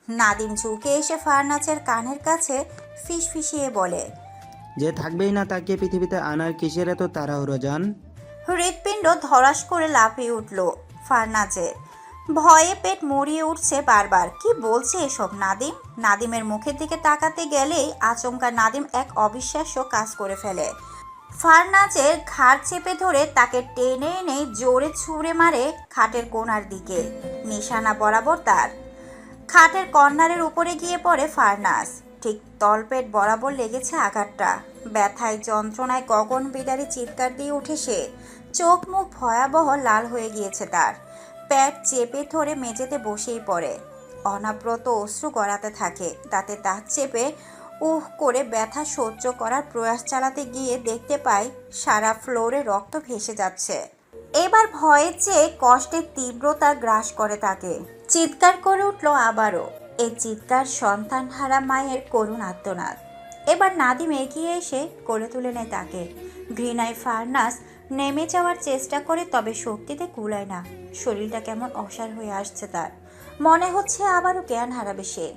নাদিম ঝুঁকে এসে ফারনাজের কানের কাছে ফিসফিসিয়ে বলে, যে থাকবেই না তাকে পৃথিবীতে আনার কিসের এত তাড়াহুড়ো জান? হৃৎপিণ্ড ধরাস করে লাফিয়ে উঠল ফারনাজের। ভয়ে পেট মরিয়ে উঠছে বারবার। কি বলছে এসব নাদিম? নাদিমের মুখের দিকে তাকাতে গেলেই আচমকা নাদিম এক অবিশ্বাস্য কাজ করে ফেলে। ফারনাজের ঘাড় চেপে ধরে তাকে টেনে এনে জোরে ছুঁড়ে মারে খাটের কোণার দিকে। নিশানা বরাবর তার খাটের কর্নারের উপরে গিয়ে পড়ে ফারনাজ। ঠিক তলপেট বরাবর লেগেছে আঘাতটা। ব্যথায় যন্ত্রণায় গগন বিদারী চিৎকার দিয়ে উঠে সে। চোখ মুখ ভয়াবহ লাল হয়ে গিয়েছে তার। পেট চেপে ধরে মেঝেতে বসেই পড়ে। অনাব্রত অশ্রু গড়াতে থাকে। দাঁতে দাঁত চেপে উহ করে ব্যথা সহ্য করার প্রয়াস চালাতে গিয়ে দেখতে পায় সারা ফ্লোরে রক্ত ভেসে যাচ্ছে। এবার ভয়ের চেয়ে কষ্টের তীব্রতা গ্রাস করে তাকে। চিৎকার করে উঠল আবারও। এই চিৎকার সন্তানহারা মায়ের করুণ আর্তনাদ। এবার নাদিম এগিয়ে এসে কোলে তুলে নেয় তাকে। ঘৃণায় ফারনাস নেমে যাওয়ার চেষ্টা করে, তবে শক্তিতে কুলায় না। শরীরটা কেমন অসাড় হয়ে আসছে তার। মনে হচ্ছে আবারও জ্ঞান হারাবে সে।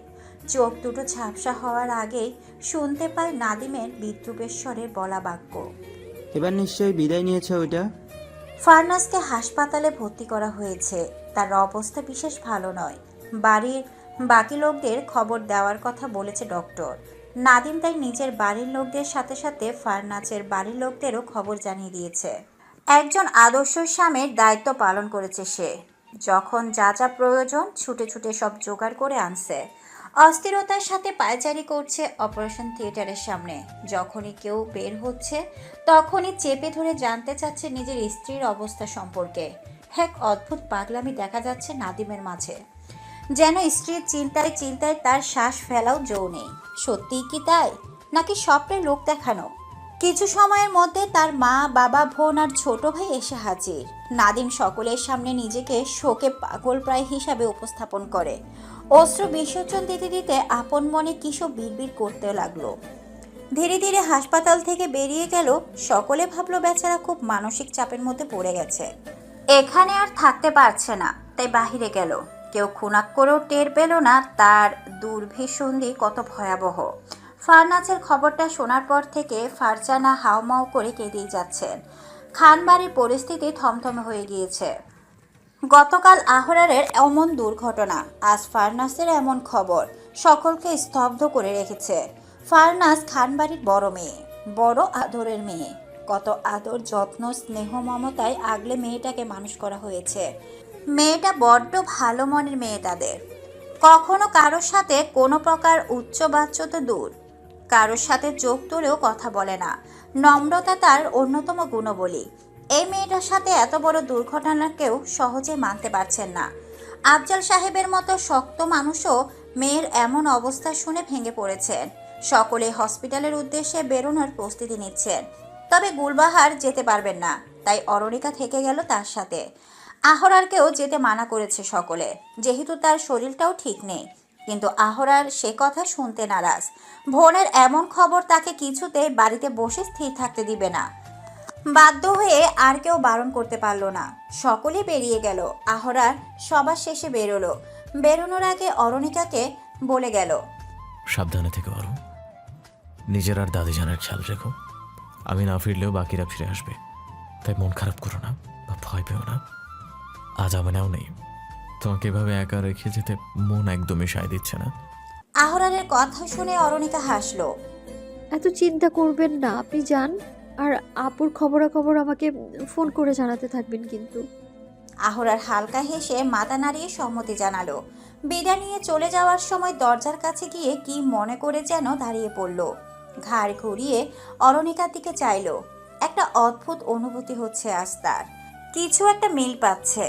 চোখ দুটো ঝাপসা হওয়ার আগেই শুনতে পায় নাদিমের বিদ্রুপেশ্বরের বলা বাক্য, এবার নিশ্চয়ই বিদায় নিয়েছে ওইটা। ফারনাসকে হাসপাতালে ভর্তি করা হয়েছে। তার অবস্থা বিশেষ ভালো নয়। বাড়ির বাকি লোকদের খবর দেওয়ার কথা বলেছে ডক্টর। নাদিম তাই নিজের বাড়ির লোকদের সাথে সাথে ফারনাসের বাড়ির লোকদেরও খবর জানিয়ে দিয়েছে। একজন আদর্শ স্বামীর দায়িত্ব পালন করেছে সে। যখন যা যা প্রয়োজন ছুটে ছুটে সব জোগাড় করে আনছে। অস্থিরতার সাথে পায়চারি করছে অপারেশন থিয়েটারের সামনে। যখনই কেউ বের হচ্ছে তখনই চেপে ধরে জানতে চাচ্ছে নিজের স্ত্রীর অবস্থা সম্পর্কে। এক অদ্ভুত পাগলামি দেখা যাচ্ছে নাদিমের মাঝে। যেন স্ত্রীর চিন্তায় চিন্তায় তার শ্বাস ফেলাও জো নেই। সত্যিই কি তাই, নাকি স্বপ্নে লোক দেখানো? কিছু সময়ের মধ্যে তার মা, বাবা, বোন আর ছোট ভাই এসে হাজির। নাদিম সকলের সামনে নিজেকে শোকে পাগলপ্রায় হিসাবে উপস্থাপন করে। অশ্রু বিসর্জন দিতে দিতে আপন মনে কিসব বিড়বিড় করতে লাগলো। ধীরে ধীরে হাসপাতাল থেকে বেরিয়ে গেল। সকলে ভাবলো বেচারা খুব মানসিক চাপের মধ্যে পড়ে গেছে, এখানে আর থাকতে পারছে না, তাই বাহিরে গেল। কেউ খুনাক করেও টের পেল না তার দুর্ভিসন্ধি কত ভয়াবহ। ফারনাজের খবরটা শোনার পর থেকে ফারজানা হাউমাউ করে কেঁদেই যাচ্ছেন। খানবাড়ির পরিস্থিতি থমথমে হয়ে গিয়েছে। গতকাল আহরারের এমন দুর্ঘটনা, আজ ফারনাসের এমন খবর সকলকে স্তব্ধ করে রেখেছে। ফারনাস খানবাড়ির বড় মেয়ে, বড় আদরের মেয়ে। কত আদর, যত্ন, স্নেহ, মমতায় আগলে মেয়েটাকে মানুষ করা হয়েছে। মেয়েটা বড্ড ভালো মনের মেয়ে তাদের। কখনো কারোর সাথে কোনো প্রকার উচ্চ বাচ্যতা দূর। কারোর সাথে চোখ তুলেও কথা বলে না। নম্রতা তার অন্যতম গুণবলী। এই মেয়েটার সাথে এত বড় দুর্ঘটনা কেউ সহজে মানতে পারছেন না। আফজাল সাহেবের মতো শক্ত মানুষও মেয়ের এমন অবস্থা শুনে ভেঙে পড়েছেন। সকলে হসপিটালের উদ্দেশ্যে বেরোনোর প্রস্তুতি নিচ্ছেন। তবে গুলবাহার যেতে পারবেন না, তাই অরণিকা থেকে গেল তার সাথে। আহরারকেও যেতে মানা করেছে সকলে, যেহেতু তার শরীরটাও ঠিক নেই। কিন্তু আহরার সে কথা শুনতে নারাজ। বোনের এমন খবর তাকে কিছুতে বাড়িতে বসে স্থির থাকতে দিবে না। বাধ্য হয়ে আর কেউ বারণ করতে পারল না। সকলে বেরিয়ে গেল। আহরার সবার শেষে বেরোলো। বেরোনোর আগে অরণিকাকে বলে গেল, সাবধানে থেকে পারো, নিজের আর দাদি জানার খেয়াল রেখো। আমি না ফিরলেও বাকিরা ফিরে আসবে, তাই মন খারাপ করো না বা ভয় পেও না। আজ আমিনাও নেই, তোমাকে এভাবে একা রেখে যেতে মন একদমই সায় দিচ্ছে না। আহরারের কথা শুনে অরণিকা হাসলো। এত চিন্তা করবেন না, আপনি যান। আর আপুর খবরাখবর আমাকে ফোন করে জানাতে থাকবেন কিন্তু। আহরার হালকা হেসে মাথা নাড়িয়ে সম্মতি জানালো। বিদায় নিয়ে চলে যাওয়ার সময় দরজার কাছে গিয়ে কি মনে করে যেন দাঁড়িয়ে পড়ল। ঘাড় ঘুরিয়ে অরণিকার দিকে চাইল। একটা অদ্ভুত অনুভূতি হচ্ছে আজ তার। কিছু একটা মিল পাচ্ছে।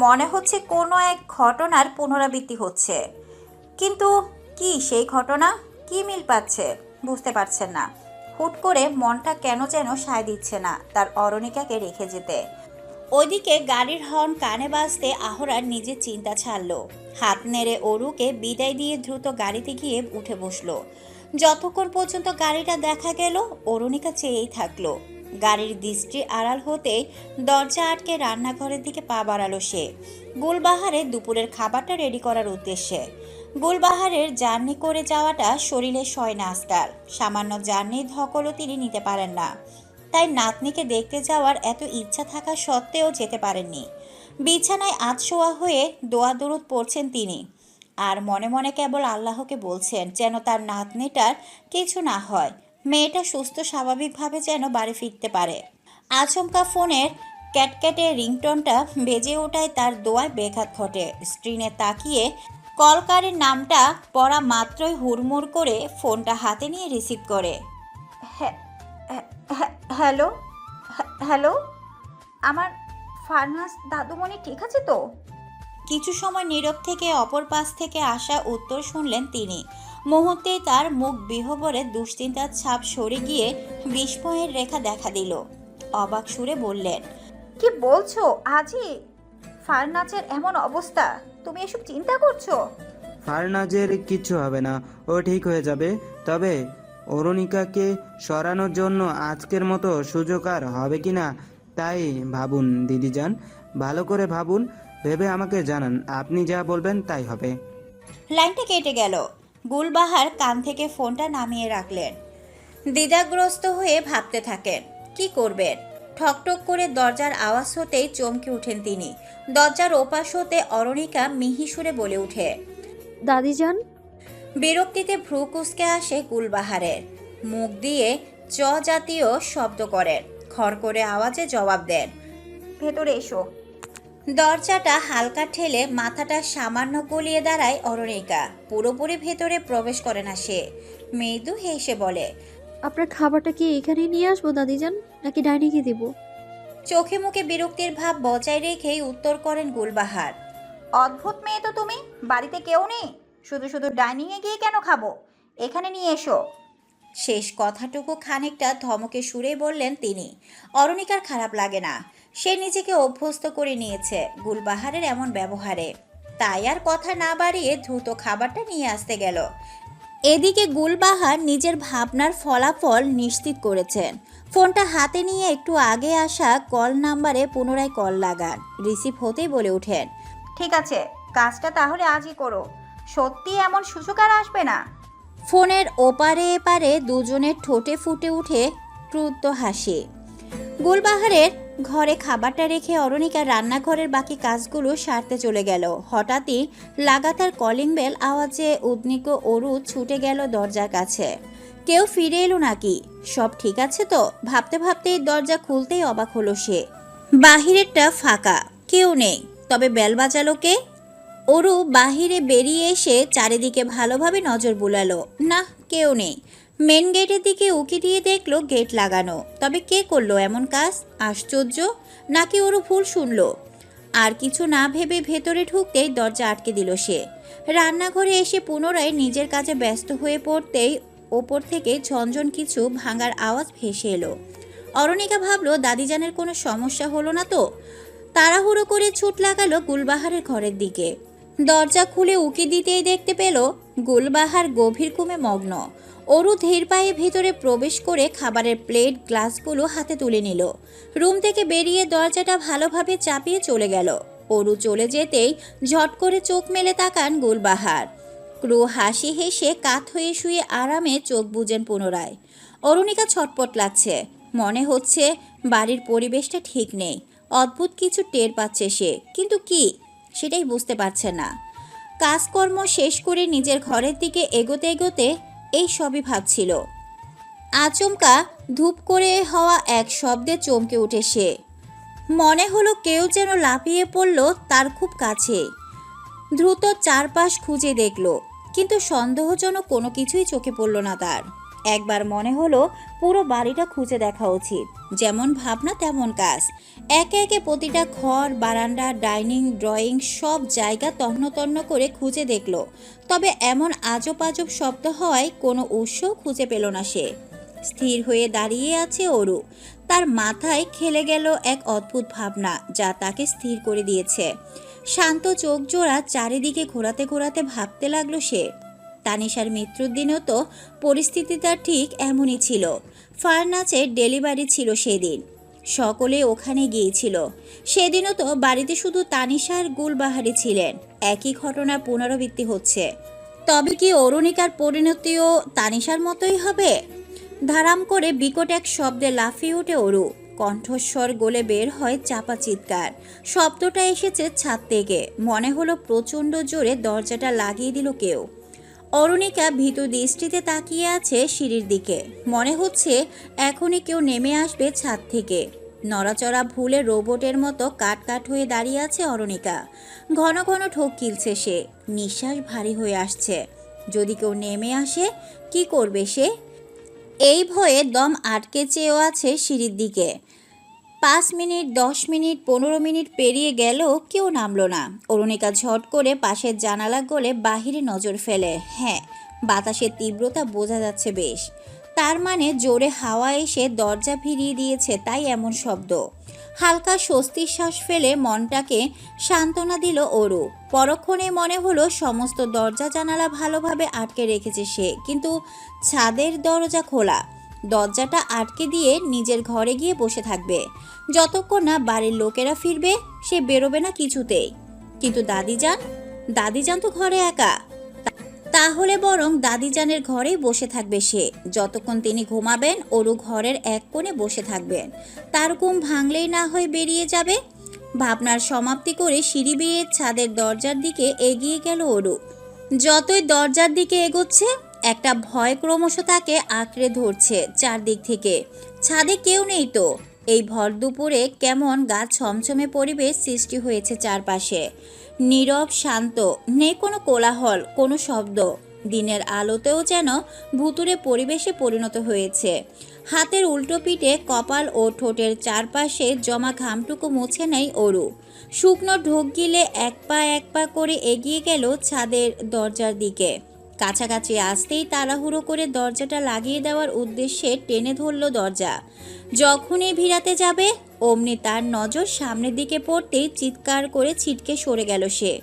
মনে হচ্ছে কোনো এক ঘটনার পুনরাবৃত্তি হচ্ছে। কিন্তু কি সেই ঘটনা? কি মিল পাচ্ছে বুঝতে পারছেন না। হুট করে মনটা কেন যেন সায় দিচ্ছে না তার অরণিকাকে রেখে যেতে। ওইদিকে গাড়ির হর্ন কানে বাজতে আহরার নিজের চিন্তা ছাড়ল। হাত নেড়ে অরুকে বিদায় দিয়ে দ্রুত গাড়িতে গিয়ে উঠে বসলো। যতক্ষণ পর্যন্ত গাড়িটা দেখা গেল অরুণিকা চেয়েই থাকলো। গাড়ির দৃষ্টি আড়াল হতে দরজা আটকে রান্নাঘরের দিকে পা বাড়ালো সে। গুলবাহারে দুপুরের খাবারটা রেডি করার উদ্দেশ্যে। গুলবাহারের জার্নি করে যাওয়াটা শরীরে সয় না আজকাল। সামান্য জার্নির ধকলও তিনি নিতে পারেন না। তাই নাতনিকে দেখতে যাওয়ার এত ইচ্ছা থাকা সত্ত্বেও যেতে পারেননি। বিছানায় আধশোয়া হয়ে দোয়া দরুদ পড়ছেন তিনি, আর মনে মনে কেবল আল্লাহকে বলছেন যেন তার নাতনিটার কিছু না হয়, মেয়েটা সুস্থ স্বাভাবিকভাবে যেন বাড়ি ফিরতে পারে। আচমকা ফোনের ক্যাটক্যাটে রিংটনটা বেজে ওঠায় তার দোয়ায় ব্যাঘাত ঘটে। স্ক্রিনে তাকিয়ে কলকারীর নামটা পড়া মাত্রই হুড়মুড় করে ফোনটা হাতে নিয়ে রিসিভ করে। হ্যালো, হ্যালো, আমার ফারনাস দাদুমণি ঠিক আছে তো? কিছু সময় নীরব থেকে অপর পাশ থেকে আসা উত্তর শুনলেন তিনি। মুহূর্তেই তার মুখ বিহ্বরে দুশ্চিন্তার ছাপ সরে গিয়ে বিস্ময়ের রেখা দেখা দিল। অবাক সুরে বললেন, কি বলছো আজই? ফারনাজের এমন অবস্থা, তুমি এসব চিন্তা করছো? ফারনাজের কিচ্ছু হবে না, ও ঠিক হয়ে যাবে। তবে অরুণিকাকে সরানোর জন্য আজকের মতো সুযোগ আর হবে কি না তাই ভাবুন দিদিজান, ভালো করে ভাবুন, ভেবে আমাকে জানান। আপনি যা বলবেন তাই হবে। লাইনটা কেটে গেল। গুলবাহার কান থেকে ফোনটা নামিয়ে রাখলেন। দ্বিধাগ্রস্ত হয়ে ভাবতে থাকেন কি করবেন। ঠকঠক করে দরজার আওয়াজ হতেই চমকে ওঠেন তিনি। দরজার ওপাশ হতে অরুণিকা মিহি সুরে বলে ওঠে। দাদিজান। বিরক্তিতে ভ্রু কুঁচকে আসে গুলবাহারের। মুখ দিয়ে চ জাতীয় শব্দ করেন। খড় করে আওয়াজে জবাব দেন, ভেতরে এসো। দরজাটা হালকা ঠেলে মাথাটা সামান্য গলিয়ে দাঁড়ায় অরুণিকা। পুরোপুরি ভেতরে প্রবেশ করে না সে। মৃদু হেসে বলে, আপনার খাবারটা কি এখানে নিয়ে আসবো দাদিজান, নাকি ডাইনিংয়ে দিব? চোখে মুখে বিরক্তির ভাব বজায় রেখেই উত্তর করেন গুলবাহার। অদ্ভুত মেয়ে তো তুমি, বাড়িতে কেউ নেই, শুধু শুধু ডাইনিংয়ে গিয়ে কেন খাবো? এখানে নিয়ে এসো। শেষ কথাটুকু খানিকটা ধমকে সুরে বললেন তিনি। অরুণিকার খারাপ লাগে না, সে নিজেকে অভ্যস্ত করে নিয়েছে গুলবাহারের এমন ব্যবহারে। তাই আর কথা না বাড়িয়ে দ্রুত খাবারটা নিয়ে আসতে গেল। এদিকে গুলবাহার নিজের ভাবনার ফলাফল নিশ্চিত করেছেন। ফোনটা হাতে নিয়ে একটু আগে আসা কল নাম্বারে পুনরায় কল লাগান। রিসিভ হতেই বলে ওঠেন, ঠিক আছে, কাজটা তাহলে আজই করো। সত্যি এমন সুযোগ আর আসবে না। ফোনের ওপারে এপারে দুজনের ঠোঁটে ফুটে উঠে ক্রুদ্ধ হাসি। গুলবাহারের ঘরে খাবারটা রেখে অরুণিকা রান্নাঘরের বাকি কাজগুলো সারতে চলে গেল। হঠাৎই লাগাতার কলিং বেল আওয়াজে উদ্বিগ্ন অরু ছুটে গেল দরজার কাছে। কেউ ফিরে এলো নাকি, সব ঠিক আছে তো? ভাবতে ভাবতেই দরজা খুলতেই অবাক হলো সে। বাহিরেরটা ফাঁকা, কেউ নেই। তবে বেল বাজালো কে? অরু বাহিরে বেরিয়ে এসে চারিদিকে ভালোভাবে নজর বুলালো। না, কেউ নেই। মেন গেটের দিকে উকি দিয়ে দেখলো গেট লাগানো। তবে কে করলো এমন কাজ? আশ্চর্য, নাকি ওরও ভুল শুনলো? আর কিছু না ভেবে ভেতরে ঢুকতেই দরজা আটকে দিল সে। রান্নাঘরে এসে পুনরায় নিজের কাজে ব্যস্ত হয়ে পড়তেই ওপর থেকে ঝনঝন কিছু ভাঙার আওয়াজ ভেসে এলো। অরুণিকা ভাবলো দাদিজানের কোনো সমস্যা হলো না তো। তাড়াহুড়ো করে ছুট লাগালো গুলবাহারের ঘরের দিকে। দরজা খুলে উকি দিতেই দেখতে পেল গুলবাহার গভীর ঘুমে মগ্ন। অরু ধীর পায়ে ভিতরে প্রবেশ করে খাবারের প্লেট গ্লাসগুলো হাতে তুলে নিল। রুম থেকে বেরিয়ে দরজাটা ভালোভাবে চাপিয়ে চলে গেল। অরু চলে যেতেই ঝট করে চোখ মেলে তাকান গুলবাহার। ক্রু হাসি হেসে কাত হয়ে শুয়ে আরামে চোখ বুজেন পুনরায়। অরুণিকা ছটপট লাগছে, মনে হচ্ছে বাড়ির পরিবেশটা ঠিক নেই। অদ্ভুত কিছু টের পাচ্ছে সে, কিন্তু কি সেটাই বুঝতে পারছে না। কাজকর্ম শেষ করে নিজের ঘরের দিকে এগোতে এগোতে এই সবই ভাবছিল। আচমকা ধূপ করে হওয়া এক শব্দে চমকে উঠে সে। মনে হলো কেউ যেন লাফিয়ে পড়ল তার খুব কাছে। দ্রুত চারপাশ খুঁজে দেখল, কিন্তু সন্দেহজনক কোনো কিছুই চোখে পড়ল না তার। একবার মনে হলো পুরো বাড়িটা খুঁজে দেখা উচিত। যেমন ভাবনা তেমন কাজ। একে একে প্রতিটা ঘর, বারান্দা, ডাইনিং, ড্রয়িং সব জায়গা তন্ন তন্ন করে খুঁজে দেখল। তবে এমন আজব আজব শব্দ হওয়ায় কোনো উৎস খুঁজে পেল না সে। স্থির হয়ে দাঁড়িয়ে আছে অরু। তার মাথায় খেলে গেল এক অদ্ভুত ভাবনা, যা তাকে স্থির করে দিয়েছে। শান্ত চোখ জোড়া চারিদিকে ঘোরাতে ঘোরাতে ভাবতে লাগলো সে। তানিশার মৃত্যুর দিনও তো পরিস্থিতিটা ঠিক এমনই ছিল। ফারনাজের ডেলিভারি ছিল সেদিন, সকলে ওখানে গিয়েছিল। সেদিনও তো বাড়িতে শুধু তানিশার গুলবাহারি ছিলেন। একই ঘটনার পুনরাবৃত্তি হচ্ছে। তবে কি অরুণিকার পরিণতিও তানিশার মতোই হবে? ধারাম করে বিকট এক শব্দে লাফিয়ে ওঠে অরু। কণ্ঠস্বর গলে বের হয় চাপা চিৎকার। শব্দটা এসেছে ছাদ থেকে। মনে হলো প্রচণ্ড জোরে দরজাটা লাগিয়ে দিল কেউ। অরুণিকা ভীতু দৃষ্টিতে তাকিয়ে আছে সিঁড়ির দিকে। মনে হচ্ছে এখনই কেউ নেমে আসবে ছাদ থেকে। নড়াচড়া ভুলে রোবটের মতো কাট কাট হয়ে দাঁড়িয়ে আছে অরুণিকা। ঘন ঘন ঠোক গিলছে সে। নিঃশ্বাস ভারী হয়ে আসছে। যদি কেউ নেমে আসে কি করবে সে? এই ভয়ে দম আটকে চেয়েও আছে সিঁড়ির দিকে। 5 মিনিট, 10 মিনিট, 15 মিনিট পেরিয়ে গেল, কেউ নামলো না। অরুণিকা ঝট করে পাশের জানালা গলে বাহিরে নজর ফেলে। হ্যাঁ, বাতাসের তীব্রতা বোঝা যাচ্ছে বেশ। তার মানে জোরে হাওয়া এসে দরজা ভিড়িয়ে দিয়েছে, তাই এমন শব্দ। হালকা স্বস্তির শ্বাস ফেলে মনটাকে সান্ত্বনা দিল অরু। পরক্ষণে মনে হলো সমস্ত দরজা জানালা ভালোভাবে আটকে রেখেছে সে, কিন্তু ছাদের দরজা খোলা। দরজাটা আটকে দিয়ে নিজের ঘরে গিয়ে বসে থাকবে যতক্ষণ না বাড়ির লোকেরা ফিরবে। সে বেরোবে না কিছুতেই। কিন্তু দাদিজান তো ঘরে একা। তাহলে বরং দাদিজানের ঘরেই বসে থাকবে সে। যতক্ষণ তিনি ঘুমাবেন অরু ঘরের এক কোণে বসে থাকবেন। তার ঘুম ভাঙলেই না হয় বেরিয়ে যাবে। ভাবনার সমাপ্তি করে সিঁড়ি বেয়ে ছাদের দরজার দিকে এগিয়ে গেল অরু। যতই দরজার দিকে এগোচ্ছে একটা ভয় ক্রমশ তাকে আঁকড়ে ধরছে চারদিক থেকে। ছাদে কেউ নেই তো। এই ভর দুপুরে কেমন গা ছমছমে পরিবেশ সৃষ্টি হয়েছে চারপাশে। নীরব, শান্ত, নেই কোনো কোলাহল, কোনো শব্দ। দিনের আলোতেও যেন ভুতুরে পরিবেশে পরিণত হয়েছে। হাতের উল্টো পিঠে কপাল ও ঠোঁটের চারপাশে জমা ঘামটুকু মুছে নেয় অরু। শুকনো ঢোক গিলে এক পা করে এগিয়ে গেল ছাদের দরজার দিকে। কাছাকাছি আসতেই তাড়াহুড়ো করে দরজাটা লাগিয়ে দেওয়ার উদ্দেশ্যে টেনে ধরল দরজা। যখনই ভিড়াতে যাবে অমনি তার নজর সামনের দিকে পড়তেই চিৎকার করে ছিটকে সরে গেল সে।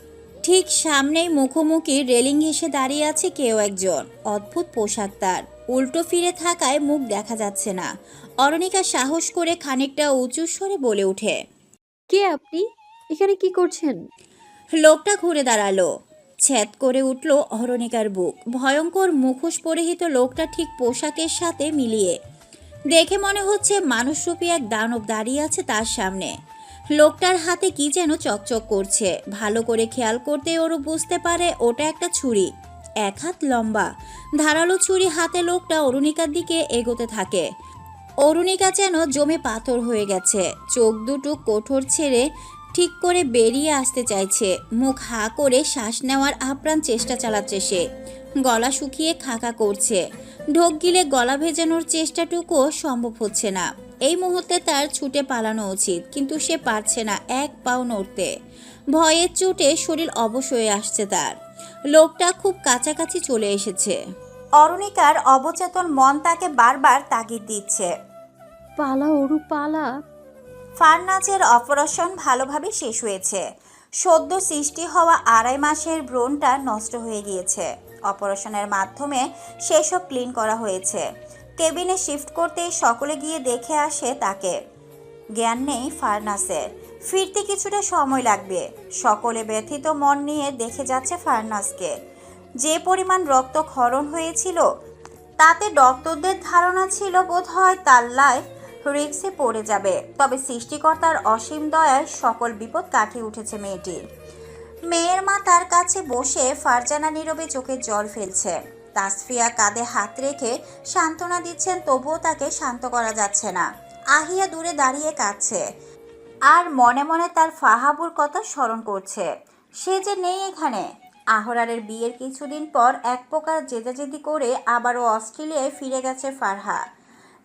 ঠিক সামনেই মুখোমুখি রেলিং ঘেঁষে দাঁড়িয়ে আছে কেউ একজন। অদ্ভুত পোশাক তার, উল্টো ফিরে থাকায় মুখ দেখা যাচ্ছে না। অরুণিকা সাহস করে খানিকটা উঁচু স্বরে বলে ওঠে, কে আপনি? এখানে কি করছেন? লোকটা ঘুরে দাঁড়ালো। ছ্যাদ করে উঠল অরুণিকার বুক। ভয়ঙ্কর মুখোশ পরিহিত লোকটা ঠিক পোশাকের সাথে মিলিয়ে। দেখে মনে হচ্ছে মানুষরূপী এক দানব দাঁড়িয়ে আছে তার সামনে। লোকটার হাতে কি যেন চকচক করছে। ভালো করে খেয়াল করতে ওরও বুঝতে পারে ওটা একটা ছুরি। 1 হাত লম্বা ধারালো ছুরি হাতে লোকটা অরুণিকার দিকে এগোতে থাকে। অরুণিকা যেন জমে পাথর হয়ে গেছে। চোখ দুটো কোঠর ছেড়ে ঠিক করে বেরিয়ে আসতে চাইছে। মুখ হা করে শ্বাস নেওয়ার আপ্রাণ চেষ্টা চালাচ্ছে সে। গলা শুকিয়ে খাকা করছে। ঢোক গিলে গলা ভেজানোর চেষ্টাটুকুও সম্ভব হচ্ছে না। এই মুহূর্তে তার ছুটে পালানো উচিত, কিন্তু সে পারছে না এক পাও নড়তে। ভয়ের চোটে শরীর অবশ হয়ে আসছে তার। লোকটা খুব কাছাকাছি চলে এসেছে। অরুণিকার অবচেতন মন তাকে বারবার তাগিদ দিচ্ছে। পালা অরু, পালা। ফারনাজের অপারেশন ভালোভাবে শেষ হয়েছে। সদ্য সৃষ্টি হওয়া 2.5 মাসের ভ্রূণটা নষ্ট হয়ে গিয়েছে। অপারেশনের মাধ্যমে সেসব ক্লিন করা হয়েছে। কেবিনে শিফট করতেই সকলে গিয়ে দেখে আসে তাকে। জ্ঞান নেই ফারনাসের। ফিরতে কিছুটা সময় লাগবে। সকলে ব্যথিত মন নিয়ে দেখে যাচ্ছে ফারনাসকে। যে পরিমাণ রক্ত ক্ষরণ হয়েছিল তাতে ডক্টরদের ধারণা ছিল বোধহয় তার লাইফ রিস্কে পড়ে যাবে। তবে সৃষ্টিকর্তার অসীম দয়ায় সকল বিপদ কাটিয়ে উঠেছে মেয়েটির। মেয়ের মা তার কাছে বসে ফারজানা নীরবে চোখে জল ফেলছে। তাসফিয়া কাঁধে হাত রেখে সান্ত্বনা দিচ্ছেন, তবুও তাকে শান্ত করা যাচ্ছে না। আহিয়া দূরে দাঁড়িয়ে কাঁদছে আর মনে মনে তার ফাহাবুর কথা স্মরণ করছে। সে যে নেই এখানে। আহরারের বিয়ের কিছুদিন পর এক প্রকার জেদাজেদি করে আবারও অস্ট্রেলিয়ায় ফিরে গেছে ফারহা।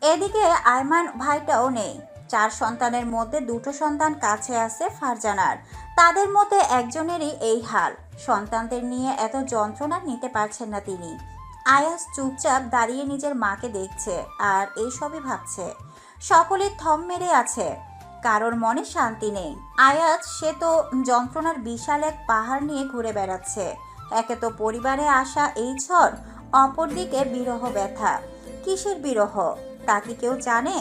এদিকে আয়মান ভাইটাও নেই। 4 সন্তানের মধ্যে 2টো সন্তান কাছে আছে ফারজানার। তাদের মধ্যে একজনেরই এই হাল। সন্তানদের নিয়ে এত যন্ত্রণা নিতে পারছেন না তিনি। আয়াস চুপচাপ দাঁড়িয়ে নিজের মাকে দেখছে আর এইসবই ভাবছে। সকলে থম মেরে আছে, কারোর মনে শান্তি নেই। আয়াজ সে তো যন্ত্রণার বিশাল এক পাহাড় নিয়ে ঘুরে বেড়াচ্ছে। একে তো পরিবারে আসা এই ঝড়, অপরদিকে বিরহ ব্যথা। কিসের বিরহ তা কি কেউ জানে?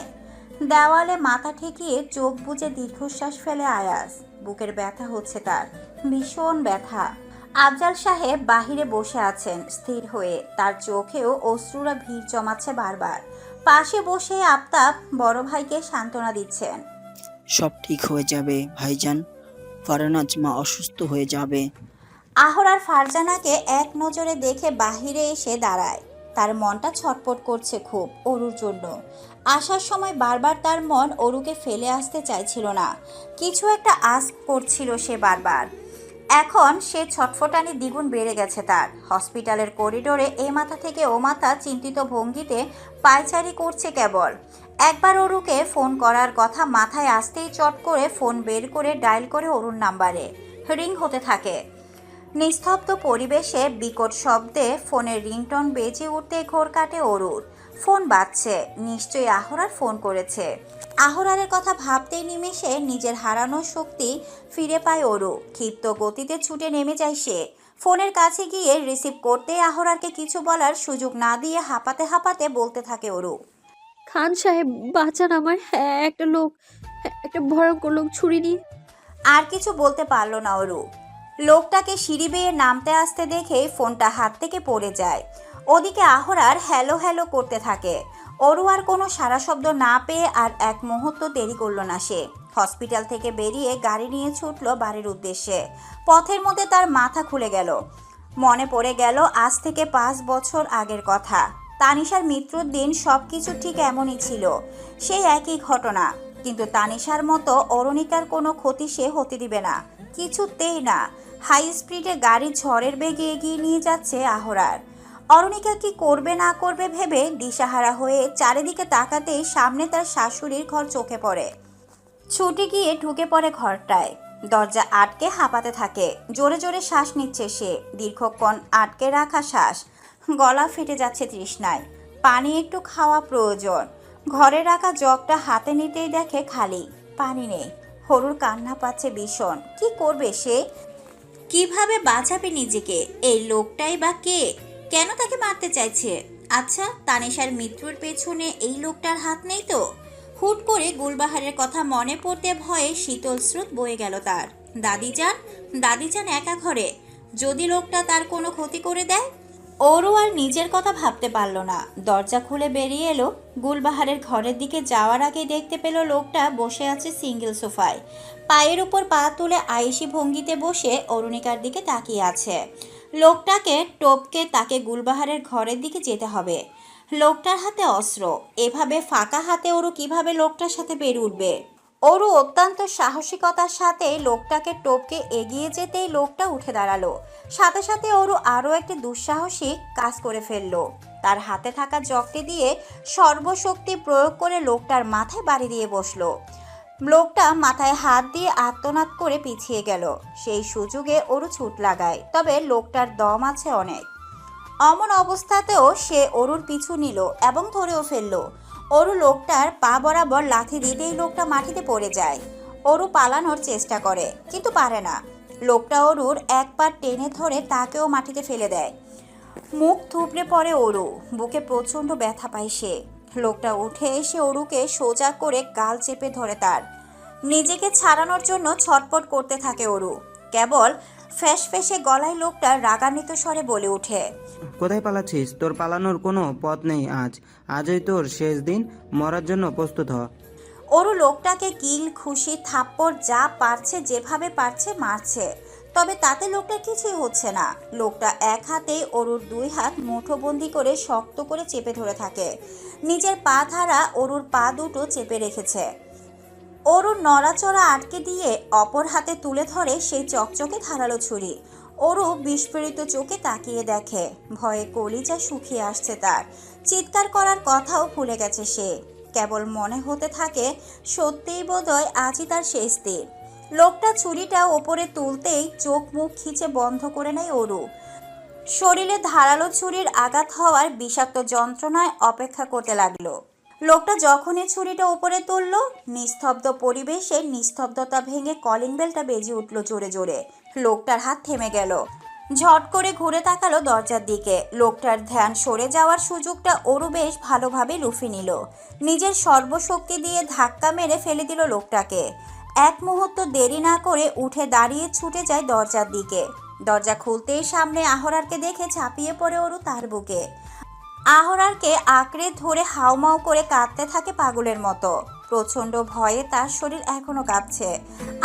দেওয়ালে মাথা ঠেকিয়ে চোখ বুজে দীর্ঘশ্বাস ফেলে আয়াস। বুকের ব্যথা হচ্ছে তার, ভীষণ ব্যথা। আফজাল সাহেব বাহিরে বসে আছেন স্থির হয়ে, তার চোখেও অশ্রুরা ভিড় জমাচ্ছে বারবার। পাশে বসে আফতাব বড় ভাইকে সান্ত্বনা দিচ্ছেন। সব ঠিক হয়ে যাবে ভাইজান, ফারনাজ মা অসুস্থ হয়ে যাবে। আহরার ফারজানাকে এক নজরে দেখে বাহিরে এসে দাঁড়ায়। তার মনটা ছটপট করছে খুব অরুর জন্য। আসার সময় বারবার তার মন অরুকে ফেলে আসতে চাইছিল না, কিছু একটা আশ করছিল সে বারবার। এখন সে ছটফটানি দ্বিগুণ বেড়ে গেছে তার। হসপিটালের করিডোরে এ মাথা থেকে ও মাথা চিন্তিত ভঙ্গিতে পায়চারি করছে কেবল। একবার অরুকে ফোন করার কথা মাথায় আসতেই চট করে ফোন বের করে ডায়াল করে অরুর নাম্বারে রিং হতে থাকে। নিস্তব্ধ পরিবেশে বিকট শব্দে ফোনের রিংটন বেজে উঠতে ঘোর কাটে অরুর। ফোন বাজছে, নিশ্চয়ই আহরার ফোন করেছে। আহরারের কথা ভাবতেই নিমেষে নিজের হারানো শক্তি ফিরে পায় অরু। ক্ষিপ্ত গতিতে ছুটে নেমে যায় সে। ফোনের কাছে গিয়ে রিসিভ করতেই আহরারকে কিছু বলার সুযোগ না দিয়ে হাঁপাতে হাঁপাতে বলতে থাকে অরু। খান সাহেব বাঁচান আমায়, হ্যাঁ একটা ভয়ঙ্কর লোক ছুরি নিয়ে। আর কিছু বলতে পারল না অরু। লোকটাকে সিঁড়ি বেয়ে নামতে আসতে দেখে ফোনটা হাত থেকে পড়ে যায়। ওদিকে আহরার হ্যালো হ্যালো করতে থাকে। অরু আর কোনো সারা শব্দ না পেয়ে আর এক মুহূর্ত দেরি করল না সে। হসপিটাল থেকে বেরিয়ে গাড়ি নিয়ে ছুটল বাড়ির উদ্দেশ্যে। পথের মধ্যে তার মাথা খুলে গেল। মনে পড়ে গেল আজ থেকে 5 বছর আগের কথা। তানিশার মৃত্যুর দিন সব কিছু ঠিক এমনই ছিল, সেই একই ঘটনা। কিন্তু তানিশার মতো অরুণিকার কোনো ক্ষতি সে হতে দিবে না, কিছুতেই না। হাই স্পিডে গাড়ি ঝড়ের বেগে এগিয়ে নিয়ে যাচ্ছে আহরার। অরুণিকা কি করবে না করবে ভেবে দিশাহারা হয়ে চারিদিকে তাকাতেই সামনে তার শাশুড়ির ঘর চোখে পড়ে। ছুটে গিয়ে ঢুকে পড়ে ঘরটায়। দরজা আটকে হাঁপাতে থাকে। জোরে জোরে শ্বাস নিচ্ছে সে, দীর্ঘক্ষণ আটকে রাখা শ্বাস। গলা ফেটে যাচ্ছে তৃষ্ণায়, পানি একটু খাওয়া প্রয়োজন। ঘরে রাখা জগটা হাতে নিতেই দেখে খালি, পানি নেই। হরুর কান্না পাচ্ছে ভীষণ। কি করবে সে? কিভাবে বাঁচাবে নিজেকে? এই লোকটাই বা কে? কেন তাকে মারতে চাইছে? আচ্ছা, তানিশার মৃত্যুর পেছনে এই লোকটার হাত নেই তো? হুট করে গুলবাহারের কথা মনে পড়তে ভয়ে শীতল স্রোত বয়ে গেল তার। দাদিজান একা ঘরে, যদি লোকটা তার কোনো ক্ষতি করে দেয়? ওরও আর নিজের কথা ভাবতে পারল না। দরজা খুলে বেরিয়ে এলো। গুলবাহারের ঘরের দিকে যাওয়ার আগে দেখতে পেল লোকটা বসে আছে সিঙ্গেল সোফায়, পায়ের উপর পা তুলে আয়েশি ভঙ্গিতে বসে অরুণিকার দিকে তাকিয়ে আছে। লোকটাকে টপকে তাকে গুলবাহারের ঘরের দিকে যেতে হবে। লোকটার হাতে অস্ত্র। এভাবে ফাঁকা হাতে ওরু কিভাবে লোকটার সাথে বের উঠবে? ওরু অত্যন্ত সাহসিকতার সাথে লোকটাকে টপকে এগিয়ে যেতেই লোকটা উঠে দাঁড়ালো। সাথে সাথে ওরু আরও একটি দুঃসাহসিক কাজ করে ফেললো। তার হাতে থাকা জগটি দিয়ে সর্বশক্তি প্রয়োগ করে লোকটার মাথায় বাড়ি দিয়ে বসলো। লোকটা মাথায় হাত দিয়ে আর্তনাদ করে পিছিয়ে গেল। সেই সুযোগে ওরু ছুট লাগায়, তবে লোকটার দম আছে অনেক। অমন অবস্থাতেও সে অরুর পিছু নিল এবং ধরেও ফেলল। অরু লোকটার পা বরাবর লাথি দিতেই লোকটা মাটিতে পড়ে যায়। অরু পালানোর চেষ্টা করে, কিন্তু পারে না। লোকটা অরুর এক পা টেনে ধরে তাকেও মাটিতে ফেলে দেয়। মুখ থুবড়ে পড়ে অরু, বুকে প্রচণ্ড ব্যথা পায় সে। লোকটা উঠে এসে অরুকে সোজা করে গাল চেপে ধরে তার। নিজেকে ছাড়ানোর জন্য ছটপট করতে থাকে অরু। কেবল ফ্যাসফ্যাসে গলায় লোকটা রাগান্বিত স্বরে বলে ওঠে, কোথায় পালাচ্ছিস? তোর পালানোর কোনো পথ নেই। আজই তোর শেষ দিন, মরার জন্য প্রস্তুত হ। অরু লোকটাকে কিল খুশি থাপ্পড় যা পারছে যেভাবে পারছে মারছে, তবে তাতে লোকটার কিছুই হচ্ছে না। লোকটা এক হাতেই অরুর 2 হাত মুঠোবন্দি করে শক্ত করে চেপে ধরে থাকে। নিজের পা ধারা অরুর পা দুটো চেপে রেখেছে। অরুর নড়াচড়া আটকে দিয়ে অপর হাতে তুলে ধরে সেই চকচকে ধারালো ছুরি। অরু বিস্ফোরিত চোখে তাকিয়ে দেখে, ভয়ে কলিজা শুকিয়ে আসছে তার। চিৎকার করার কথাও ভুলে গেছে সে। কেবল মনে হতে থাকে সত্যিই বোধহয় আজই তার শেষ দিন। লোকটা ছুরিটা ওপরে তুলতেই চোখ মুখ খিচে বন্ধ করে নেয় অরু। শরীরে ধারালো ছুরির আঘাত হওয়ার বিষাক্ত যন্ত্রণায় অপেক্ষা করতে লাগলো। লোকটা যখনই ছুরিটা উপরে তুলল, নিস্তব্ধ পরিবেশে নিস্তব্ধতা ভেঙে কলিং বেলটা বেজে উঠল জোরে জোরে। লোকটার হাত থেমে গেল। ঝট করে ঘুরে তাকালো দরজার দিকে। লোকটার ধ্যান সরে যাওয়ার সুযোগটা অরু বেশ ভালোভাবে লুফে নিল। নিজের সর্বশক্তি দিয়ে ধাক্কা মেরে ফেলে দিল লোকটাকে। এক মুহূর্ত দেরি না করে উঠে দাঁড়িয়ে ছুটে যায় দরজার দিকে। দরজা খুলতেই সামনে আহরারকে দেখে ঝাঁপিয়ে পড়ে অরু তার বুকে। আহরারকে আঁকড়ে ধরে হাউমাউ করে কাঁদতে থাকে পাগলের মতো। প্রচণ্ড ভয়ে তার শরীর এখনো কাঁপছে।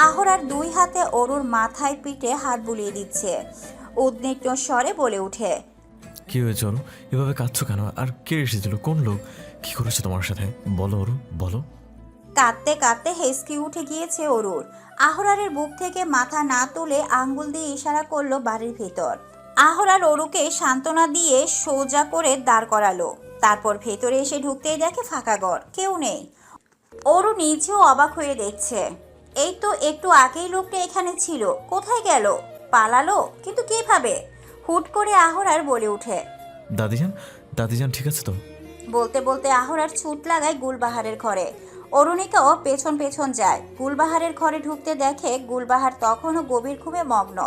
আহরার দুই হাতে অরুর মাথায় পিঠে হাত বুলিয়ে দিচ্ছে। উদ্বিগ্ন স্বরে বলে ওঠে, কি হয়েছে ওরু? এভাবে কাঁদছো কেন? আর কে এসেছিল? কোন লোক? কি করেছে তোমার সাথে? বলো ওরু, বলো। কাঁদতে কাঁদতে হেসকি উঠে গিয়েছে অরুর। আহরারের বুক থেকে মাথা না তুলে আঙ্গুল দিয়ে ইশারা করলো বাড়ির ভেতর। আহরার অরুকে সান্ত্বনা দিয়ে সোজা করে দাঁড় করালো। তারপর ভেতরে এসে ঢুকতেই দেখে ফাঁকা ঘর, কেউ নেই। অরু নিজেও অবাক হয়ে দেখছে, এই তো একটু আগেই লোকটা এখানে ছিল, কোথায় গেল? পালালো? কিন্তু কিভাবে? হুট করে আহরার বলে ওঠে। দাদিজান, দাদিজান ঠিক আছে তো? বলতে বলতে আহরার ছুট লাগায় গুলবাহারের ঘরে। অরুণিকাও পেছন পেছন যায়। গুলবাহারের ঘরে ঢুকতে দেখে গুলবাহার তখনও গভীর ঘুমে মগ্ন।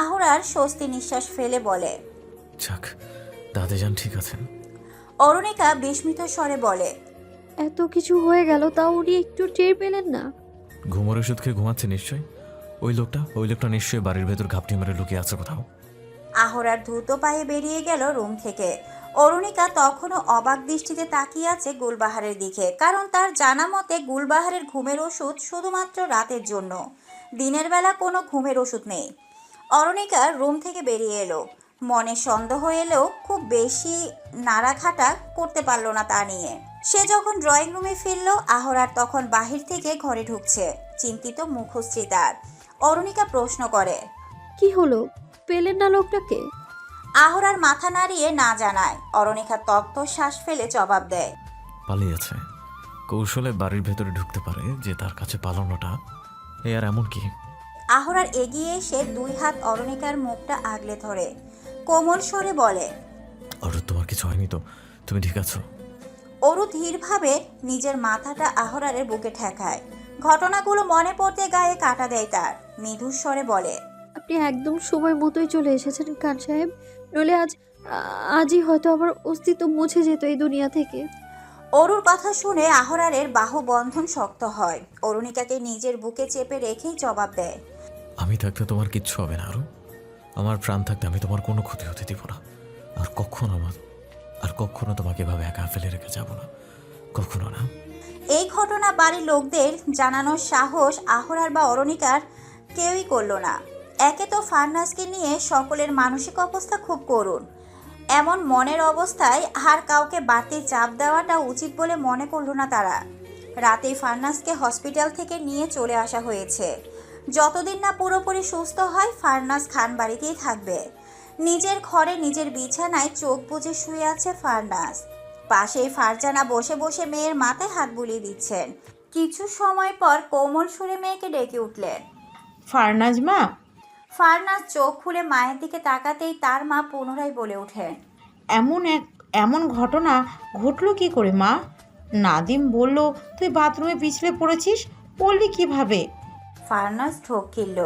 আহরার স্বস্তি নিঃশ্বাস ফেলে বলে, যাক, দাদিজান ঠিক আছেন। অরুণিকা বিস্মিত স্বরে বলে, এত কিছু হয়ে গেল তাও উনি একটু টের পেলেন না? ঘুমোর ওষুধ খেয়ে ঘুমাচ্ছে নিশ্চয়ই। ওই লোকটা নিশ্চয়ই বাড়ির ভেতর ঘাপটি মেরে লুকিয়ে আছে কোথাও। আহরার দ্রুত পায়ে বেরিয়ে গেল রুম থেকে। অরুণিকা তখনও অবাক দৃষ্টিতে তাকিয়ে আছে গুলবাহারের দিকে, কারণ তার জানা মতে গুলবাহারের ঘুমের ওষুধ শুধুমাত্র রাতের জন্য, দিনের বেলা কোনো ঘুমের ওষুধ নেই। অরুণিকা রুম থেকে বেরিয়ে এলো। মনে সন্দেহ এলেও খুব বেশি নাড়াঘাটা করতে পারল না তা নিয়ে। সে যখন ড্রয়িং রুমে ফিরল, আহরার তখন বাহির থেকে ঘরে ঢুকছে। চিন্তিত মুখশ্রী তার। অরুণিকা প্রশ্ন করে, কি হলো, পেলেন না লোকটাকে? আহরার মাথা নাড়িয়ে না জানায়। অরুণিকা তপ্ত শ্বাস ফেলে জবাব দেয়, পালিয়েছে। কৌশলে বাড়ির ভেতরে ঢুকতে পারে যে তার কাছে পালানোটা। এ আর এমন কি? আহরার এগিয়ে এসে দুই হাত অরুণিকার মুখটা আগলে ধরে কোমল স্বরে বলে, অরু, তোমার কিছু হয়নি তো? তুমি ঠিক আছো? অরু ধীরভাবে নিজের মাথাটা আহরারের বুকে ঠেকায়। ঘটনাগুলো মনে পড়তে গায়ে কাটা দেয় তার। মৃদুর স্বরে বলে, আপনি একদম সময় মতোই চলে এসেছেন খান সাহেব, নইলে আজই হয়তো আমার অস্তিত্ব মুছে যেত এই দুনিয়া থেকে। অরুর কথা শুনে আহরারের বাহু বন্ধন শক্ত হয়। অরুণিকাকে নিজের বুকে চেপে রেখেই জবাব দেয়, আমি থাকতে তোমার কিচ্ছু হবে না আরু। আমার প্রাণ থাকতে আমি তোমার কোনো ক্ষতি হতে দিব না। আর কখনো তোমাকে এভাবে একা ফেলে রেখে যাব না, কখনো না। এই ঘটনা বাড়ির লোকদের জানানোর সাহস আহরার বা অরুণিকার কেউই করল না। একে তো ফারনাজকে নিয়ে সকলের মানসিক অবস্থা খুব করুণ। এমন মনের অবস্থায় আর কাউকে বাড়তি চাপ দেওয়াটা উচিত বলে মনে করল না তারা। রাতেই ফারনাজকে হসপিটাল থেকে নিয়ে চলে আসা হয়েছে। যতদিন না পুরোপুরি সুস্থ হয় ফারনাজ খান বাড়িতেই থাকবে। নিজের ঘরে নিজের বিছানায় চোখ বুজে শুয়ে আছে ফারনাজ। পাশেই ফারজানা বসে বসে মেয়ের মাথায় হাত বুলিয়ে দিচ্ছেন। কিছু সময় পর কোমল সুরে মেয়েকে ডেকে উঠলেন, ফারনাজ মা। ফারনাজ চোখ খুলে মায়ের দিকে তাকাতেই তার মা পুনরায় বলে ওঠেন, এমন ঘটনা ঘটলো কি করে মা? নাদিম বলল তুই বাথরুমে পিছলে পড়েছিস, পড়লি কিভাবে? ফারনাজ ঢোক গিলল।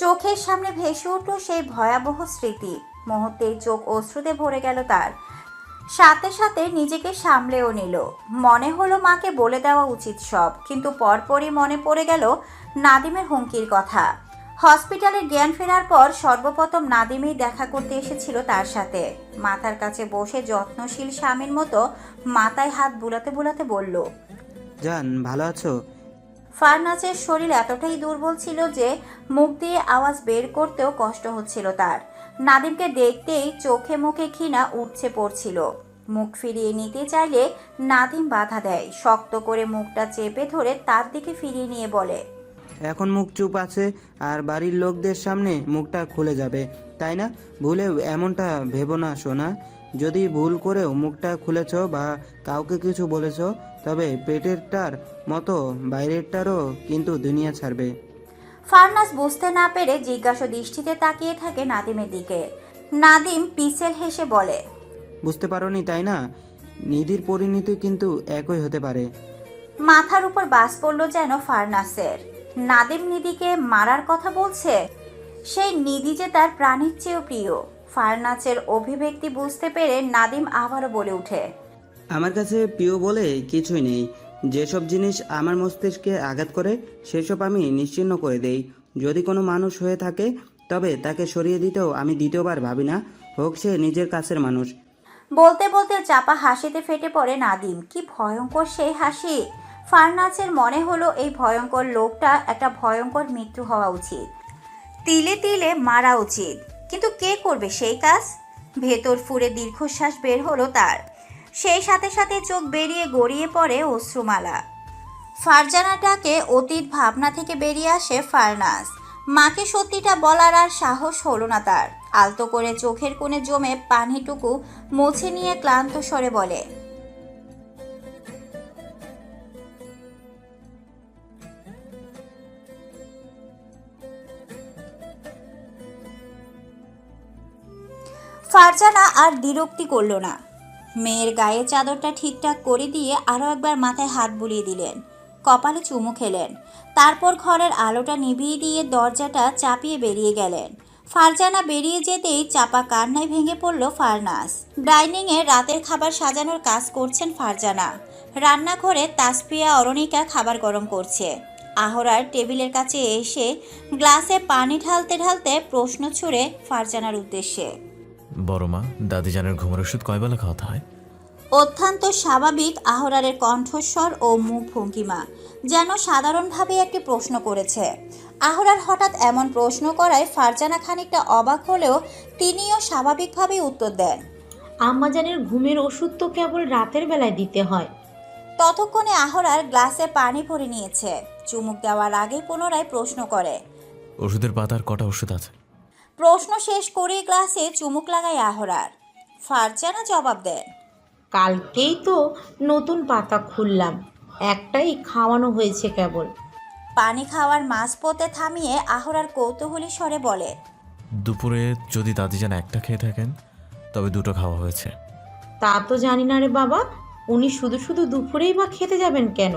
চোখের সামনে ভেসে উঠল সেই ভয়াবহ স্মৃতি। মুহূর্তেই চোখ অশ্রুতে ভরে গেল তার। সাথে সাথে নিজেকে সামলেও নিল। মনে হলো মাকে বলে দেওয়া উচিত সব, কিন্তু পরপরই মনে পড়ে গেল নাদিমের হুমকির কথা। হসপিটালে জ্ঞান ফেরার পর সর্বপ্রথম নাদিমেই দেখা করতে এসেছিল তার সাথে। মাথার কাছে বসে যত্নশীল স্বামীর মতো মাথায় হাত বুলাতে বুলাতে বলল, জান, ভালো আছো? ফারনাজের শরীর এতটাই দুর্বল ছিল যে মুখ দিয়ে আওয়াজ বের করতেও কষ্ট হচ্ছিল তার। নাদিমকে দেখতেই চোখে মুখে ঘৃণা উঠছে পড়ছিল। মুখ ফিরিয়ে নিতে চাইলে নাদিম বাধা দেয়। শক্ত করে মুখটা চেপে ধরে তার দিকে ফিরিয়ে নিয়ে বলে, এখন মুখ চুপ আছে আর বাড়ির লোকদের সামনে মুখটা খুলে যাবে, তাই না? ভুলেও এমনটা ভেবো না সোনা। যদি ভুল করেও মুখটা খুলেছ বা কাউকে কিছু বলেছ, তবে পেটেরটার মতো বাইরেরটারও কিন্তু দুনিয়া ছাড়বে। ফারনাজ বুঝতে না পেরে জিজ্ঞাসা দৃষ্টিতে তাকিয়ে থাকে নাদিমের দিকে। নাদিম পিছেল হেসে বলে, বুঝতে পারোনি তাই না? নিধির পরিণতি কিন্তু একই হতে পারে। মাথার উপর বাস পড়ল যেন ফারনাসের। নাদিম নিধিকে মারার কথা বলছে। সেই নিধি যে তার প্রাণীর চেয়েও প্রিয়। ফারনাসের অভিব্যক্তি বুঝতে পেরে নাদিম আবারও বলে ওঠে, আমার কাছে প্রিয় বলে কিছুই নেই। যেসব জিনিস আমার মস্তিষ্কে আঘাত করে সেসব আমি নিশ্চিহ্ন করে দেই। যদি কোনো মানুষ হয়ে থাকে তবে তাকে সরিয়ে দিতেও আমি দ্বিতীয়বার ভাবি না, হোক সে নিজের কাছের মানুষ। বলতে বলতে চাপা হাসিতে ফেটে পড়ে নাদিম। কি ভয়ঙ্কর সেই হাসি! ফারনাজের মনে হলো এই ভয়ঙ্কর লোকটা একটা ভয়ঙ্কর মৃত্যু হওয়া উচিত, তিলে তিলে মারা উচিত। কিন্তু কে করবে সেই কাজ? ভেতর ফুঁড়ে দীর্ঘশ্বাস বের হলো তার। সেই সাথে সাথে চোখ বেরিয়ে গড়িয়ে পড়ে অশ্রুমালা। ফারজানাটাকে অতীত ভাবনা থেকে বেরিয়ে আসে ফারনাজ। মাকে সত্যিটা বলার আর সাহস হলো না তার। আলতো করে চোখের কোণে জমে পানিটুকু মুছে নিয়ে ক্লান্ত স্বরে বলে, ফারজানা আর দ্বিরুক্তি করল না। মেয়ের গায়ে চাদরটা ঠিকঠাক করে দিয়ে আরও একবার মাথায় হাত বুলিয়ে দিলেন, কপালে চুমু খেলেন। তারপর ঘরের আলোটা নিভিয়ে দিয়ে দরজাটা চাপিয়ে বেরিয়ে গেলেন। ফারজানা বেরিয়ে যেতেই চাপা কান্নায় ভেঙে পড়ল ফারনাজ। ডাইনিংয়ে রাতের খাবার সাজানোর কাজ করছেন ফারজানা। রান্নাঘরে তাসফিয়া অরুণিকা খাবার গরম করছে। আহরার টেবিলের কাছে এসে গ্লাসে পানি ঢালতে ঢালতে প্রশ্ন ছুড়ে ফারজানার উদ্দেশ্যে, বড় মা, দাদিজানের ঘুমের ওষুধ কয়বেলা খাওয়াতে হয়? অত্যন্ত স্বাভাবিক আহরারের কণ্ঠস্বর ও মুখ ভঙ্গিমা, যেন সাধারণভাবে একটি প্রশ্ন করেছে। আহরার হঠাৎ এমন প্রশ্ন করায় ফারজানা খানিকটা অবাক হলেও তিনিও স্বাভাবিকভাবেই উত্তর দেন, আম্মাজানের ঘুমের ওষুধ তো কেবল রাতের বেলায় দিতে হয়। ততক্ষণে আহরার গ্লাসে পানি ভরে নিয়েছে। চুমুক দেওয়ার আগেই পুনরায় প্রশ্ন করে। ওষুধের পাতার কটা ওষুধ আছে? প্রশ্ন শেষ করে গ্লাসে চুমুক লাগায় আহরার। ফারজানা জবাব দেন, কালকেই তো নতুন পাতা খুললাম, একটাই খাওয়ানো হয়েছে কেবল। পানি খাওয়ার মাঝপথে থামিয়ে আহরার কৌতূহলী স্বরে বলে, দুপুরে যদি দাদিজান একটা খেয়ে থাকেন তবে দুটো খাওয়া হয়েছে। তা তো জানি না রে বাবা, উনি শুধু শুধু দুপুরেই বা খেতে যাবেন কেন?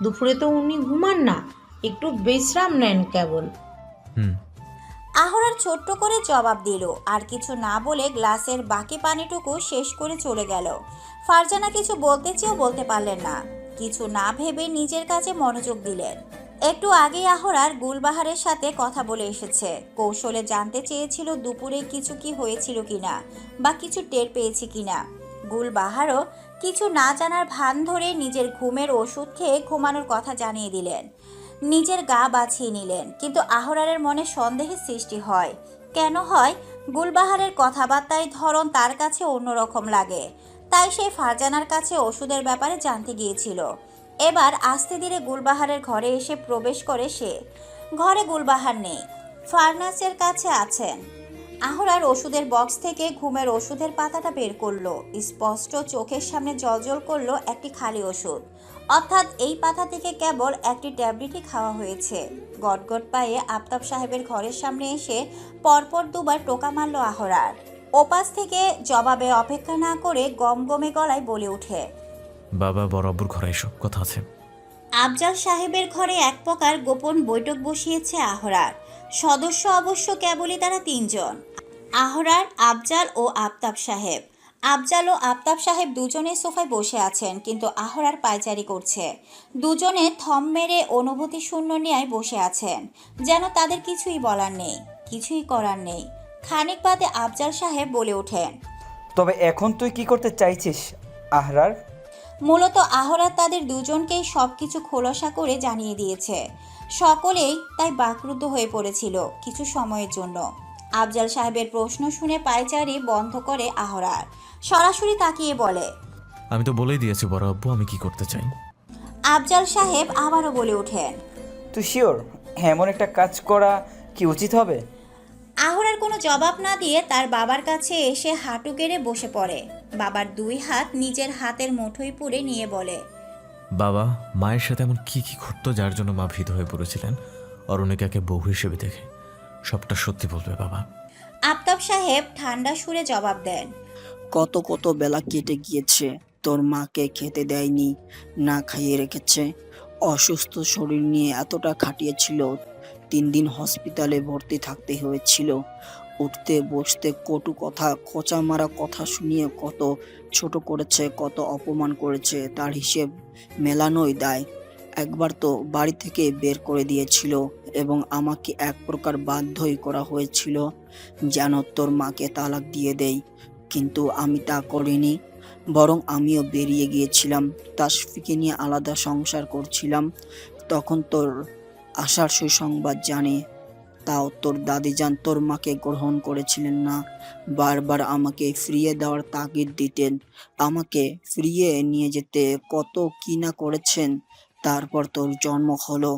দুপুরে তো উনি ঘুমান না, একটু বিশ্রাম নেন কেবল। হুম। আহরার ছোট্ট করে জবাব দিল। আর কিছু না বলে গ্লাসের বাকি পানিটুকু শেষ করে চলে গেল। ফারজানা কিছু বলতে চেয়েও বলতে পারলেন না। কিছু না ভেবে নিজের কাছে মনোযোগ দিলেন। একটু আগেই আহরার গুলবাহারের সাথে কথা বলে এসেছে। কৌশলে জানতে চেয়েছিল দুপুরে কিছু কি হয়েছিল কিনা বা কিছু টের পেয়েছি কিনা। গুলবাহারও কিছু না জানার ভান ধরে নিজের ঘুমের ওষুধ খেয়ে ঘুমানোর কথা জানিয়ে দিলেন। নিজের গা বাছিয়ে নিলেন। কিন্তু আহরারের মনে সন্দেহের সৃষ্টি হয়। কেন হয়? গুলবাহারের কথাবার্তায় ধরন তার কাছে অন্যরকম লাগে। তাই সে ফারজানার কাছে ওষুধের ব্যাপারে জানতে গিয়েছিল। এবার আস্তে ধীরে গুলবাহারের ঘরে এসে প্রবেশ করে সে। ঘরে গুলবাহার নেই, ফারনাসের কাছে আছেন। আহরার ওষুধের বক্স থেকে ঘুমের ওষুধের পাতাটা বের করলো। স্পষ্ট চোখের সামনে জ্বলজ্বল করলো একটি খালি ওষুধ। অর্থাৎ এই পাতা থেকে কেবল একটি ট্যাবলেটই খাওয়া হয়েছে। গটগট পায়ে আফতাব সাহেবের ঘরের সামনে এসে পরপর দুবার টোকা মারল আহরার। ওপাশ থেকে জবাবে অপেক্ষা না করে গমগমে গলায় বলে ওঠে, বাবা, বড় আব্বুর ঘরে এসো, কথা আছে। আফজাল সাহেবের ঘরে এক প্রকার গোপন বৈঠক বসিয়েছে আহরার। সদস্য অবশ্য কেবলই তারা তিনজন, আহরার, আফজাল ও আফতাব সাহেব। আফজাল ও আফতাব সাহেব দুজনে সোফায় বসে আছেন, কিন্তু আহরার পায়চারি করছে। দুজনে থম মেরে অনুভূতি শূন্য নিয়ে বসে আছেন, যেন তাদের কিছুই বলার নেই, কিছুই করার নেই। খানিক বাদে আফজাল সাহেব বলে ওঠেন, তবে এখন তুই কি করতে চাইছিস আহরার? মূলত আহরার তাদের দুজনকেই সবকিছু খোলাসা করে জানিয়ে দিয়েছে। সকলেই তাই বাকরুদ্ধ হয়ে পড়েছিল কিছু সময়ের জন্য। আফজাল সাহেবের প্রশ্ন শুনে পায়চারি বন্ধ করে আহরার। সরাসরি তাকিয়ে বলে, আমি তো বলেই দিয়েছি বড় আব্বু আমি কি করতে চাই। আফজাল সাহেব আবারও বলে ওঠেন, তুই শিওর এমন একটা কাজ করা কি উচিত হবে? আহরার কোনো জবাব না দিয়ে তার বাবার কাছে এসে হাঁটু গেড়ে বসে পড়ে। বাবার দুই হাত নিজের হাতের মুঠোয় পুরে নিয়ে বলে, বাবা, মায়ের সাথে এমন কি কি ঘটতো যার জন্য মা ভীত হয়ে পড়েছিলেন অরুণিকাকে বউ হিসেবে দেখে? সবটা সত্যি বলবে বাবা। আফতাব সাহেব ঠান্ডা সুরে জবাব দেন, কত কত বেলা কেটে গিয়েছে, তোর মাকে খেতে দেয়নি, না খাইয়ে রেখেছে। অসুস্থ শরীর নিয়ে এতটা খাটিয়েছিল, 3 দিন হসপিটালে ভর্তি থাকতে হয়েছিল। উঠতে বসতে কটু কথা, খোঁচা মারা কথা শুনিয়ে কত ছোট করেছে, কত অপমান করেছে, তার হিসেব মেলানোই দায়। একবার তো বাড়ি থেকে বের করে দিয়েছিল এবং আমাকে এক প্রকার বাধ্যই করা হয়েছিল যেন তোর মাকে তালাক দিয়ে দেই, কিন্তু আমি তা করিনি। বরং আমিও বেরিয়ে গিয়েছিলাম, তাসফিকে নিয়ে আলাদা সংসার করছিলাম। তখন তোর আসার সুসংবাদ জানি, তাও তোর দাদিজান তোর মাকে গ্রহণ করেছিলেন না। বারবার আমাকে ফিরিয়ে দেওয়ার তাগিদ দিতেন, আমাকে ফিরিয়ে নিয়ে যেতে কত কি না করেছেন। তারপর তোর জন্ম হলো।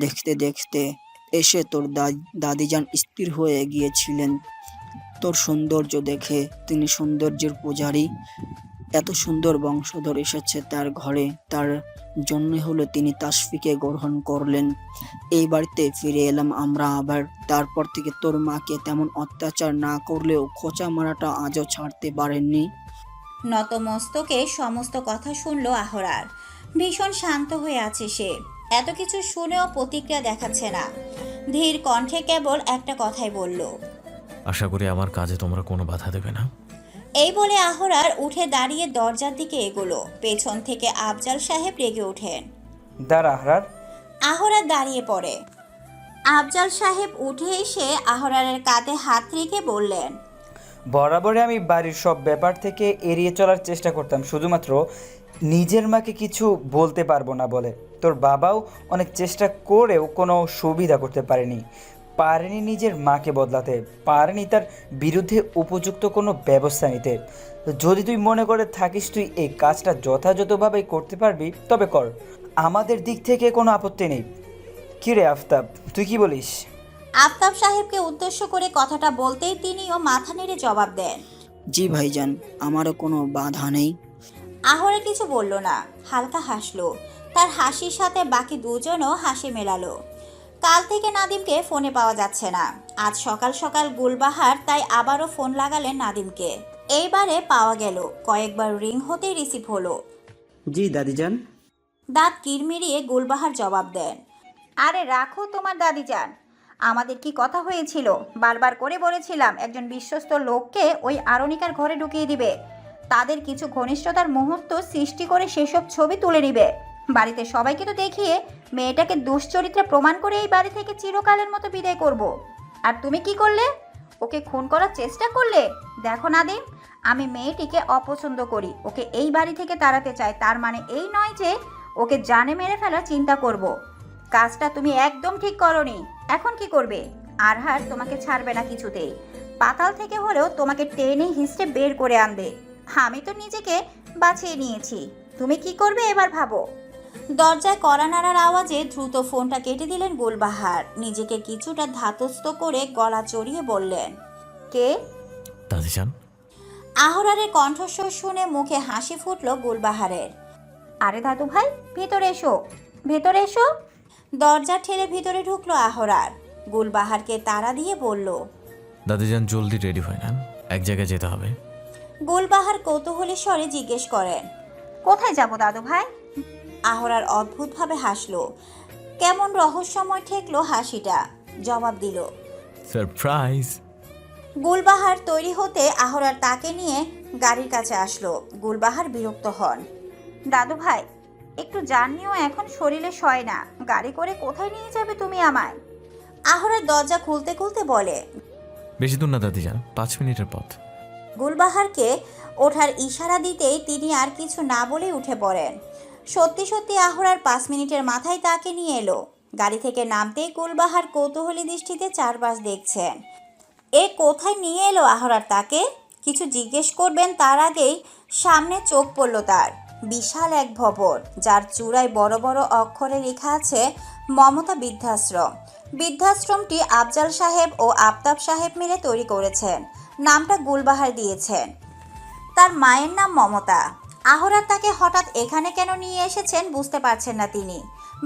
দেখতে দেখতে এসে তোর দাদিজান স্থির হয়ে গিয়েছিলেন। তোর সৌন্দর্য দেখে তিনি সৌন্দর্যের পূজারী। এত সুন্দর বংশধর এসেছে তার ঘরে, তার জন্য হলো তিনি তাসফিকে গ্রহণ করলেন। এই বাড়িতে ফিরে এলাম আমরা আবার। তারপর থেকে তোর মাকে তেমন অত্যাচার না করলেও খোঁচা মারাটা আজও ছাড়তে পারেননি। নত মস্তকে সমস্ত কথা শুনল আহরার। ভীষণ শান্ত হয়ে আছে সে। এত কিছু শুনেও প্রতিক্রিয়া দেখাচ্ছে না। ধীর কণ্ঠে কেবল একটা কথাই বলল, আশা করি আমার কাজে তোমরা কোনো বাধা দেবে না। এই বলে আহরার উঠে দাঁড়িয়ে দরজার দিকে এগোলো। পেছন থেকে আফজাল সাহেব রেগে ওঠেন। দাঁড়া আহরার। আহরার দাঁড়িয়ে পড়ে। আফজাল সাহেব উঠে এসে আহরারের কাঁধে হাত রেখে বললেন, বরাবরই আমি বাড়ির সব ব্যাপার থেকে এড়িয়ে চলার চেষ্টা করতাম, শুধুমাত্র নিজের মাকে কিছু বলতে পারবো না বলে। তোর বাবাও অনেক চেষ্টা করেও কোনো সুবিধা করতে পারেনি নিজের মাকে বদলাতে, পারেনি তার বিরুদ্ধে উপযুক্ত কোনো ব্যবস্থা নিতে। যদি তুই মনে করে থাকিস তুই এই কাজটা যথাযথভাবে করতে পারবি, তবে কর, আমাদের দিক থেকে কোনো আপত্তি নেই। কী রে আফতাব, তুই কি বলিস? আফতাব সাহেবকে উদ্দেশ্য করে কথাটা বলতেই তিনিও মাথা নেড়ে জবাব দেন, জি ভাইজান, আমারও কোনো বাধা নেই। আহরা কিছু বলল না, হালকা হাসলো। তার হাসির সাথে বাকি দুজনও হাসি মেলালো। কাল থেকে নাদিমকে ফোনে পাওয়া যাচ্ছে না। আজ সকাল সকাল গুলবাহার তাই আবারও ফোন লাগালেন নাদিমকে। এইবারে পাওয়া গেল। কয়েকবার রিং হতেই রিসিভ হলো। জি দাদিজান। দাঁত কিরমিরিয়ে গুলবাহার জবাব দেন, আরে রাখো তোমার দাদিজান, আমাদের কি কথা হয়েছিল? বারবার করে বলেছিলাম একজন বিশ্বস্ত লোককে ওই আরণিকার ঘরে ঢুকিয়ে দিবে, তাদের কিছু ঘনিষ্ঠতার মুহূর্ত সৃষ্টি করে সেসব ছবি তুলে নিবে। বাড়িতে সবাইকে তো দেখিয়ে মেয়েটাকে দুশ্চরিত্রে প্রমাণ করে এই বাড়ি থেকে চিরকালের মতো বিদায় করব। আর তুমি কি করলে? ওকে খুন করার চেষ্টা করলে। দেখো নাদিম, আমি মেয়েটিকে অপছন্দ করি, ওকে এই বাড়ি থেকে তাড়াতে চাই। তার মানে এই নয় যে ওকে জানে মেরে ফেলার চিন্তা করব। কাজটা তুমি একদম ঠিক করোনি। এখন কি করবে? আরহার তোমাকে ছাড়বে না কিছুতেই। পাতাল থেকে হলেও তোমাকে টেনে হিঁচড়ে বের করে আনবে। আমি তো নিজেকে বাঁচিয়ে নিয়েছি, তুমি কি করবে এবার ভাবো। দরজায় কড়া নাড়ার আওয়াজে দ্রুত ফোনটা কেটে দিলেন গুলবাহার। নিজেকে কিছুটা ধাতস্থ করে গলা চড়িয়ে বললেন, কে? দাদিজান। আহরারের কণ্ঠস্বর শুনে মুখে হাসি ফুটল গুলবাহারের। আরে দাদু ভাই, ভেতরে এসো, ভেতরে এসো। দরজা ঠেলে ভিতরে ঢুকলো আহরার। গুলবাহারকে তাড়া দিয়ে বলল, দাদিজান জলদি রেডি হয় না, এক জায়গায় যেতে হবে। গুলবাহার কৌতূহলী স্বরে জিজ্ঞেস করেন, কোথায় যাব দাদু ভাই? আহরার অদ্ভুতভাবে হাসলো। কেমন রহস্যময় ঠেকলো হাসিটা। জবাব দিল, সারপ্রাইজ। গুলবাহার তৈরি হতে আহরার তাকে নিয়ে গাড়ির কাছে আসলো। গুলবাহার বিরক্ত হন, দাদু ভাই একটু জার্নিও এখন শরীরে সয় না, গাড়ি করে কোথায় নিয়ে যাবে তুমি আমায়? আহরার দরজা খুলতে খুলতে বলে, বেশি দূর না দাদিজান, 5 মিনিটের পথ। গুলবাহারকে ওঠার ইশারা দিতেই তিনি আর কিছু না বলে উঠে পড়েন। সত্যি সত্যি আহরার 5 মিনিটের মাথায় তাকে নিয়ে এলো। গাড়ি থেকে নামতেই গুলবাহার কৌতূহলী দৃষ্টিতে চারপাশ দেখছেন। এ কোথায় নিয়ে এলো আহরার তাকে? কিছু জিজ্ঞেস করবেন তার আগেই সামনে চোখ পড়ল তার। বিশাল এক ভবন, যার চূড়ায় বড় বড় অক্ষরে লেখা আছে মমতা বৃদ্ধাশ্রম। বৃদ্ধাশ্রমটি আফজাল সাহেব ও আফতাব সাহেব মিলে তৈরি করেছেন। নামটা গুলবাহার দিয়েছেন। তার মায়ের নাম মমতা। আহরার তাকে হঠাৎ এখানে কেন নিয়ে এসেছেন বুঝতে পারছেন না তিনি।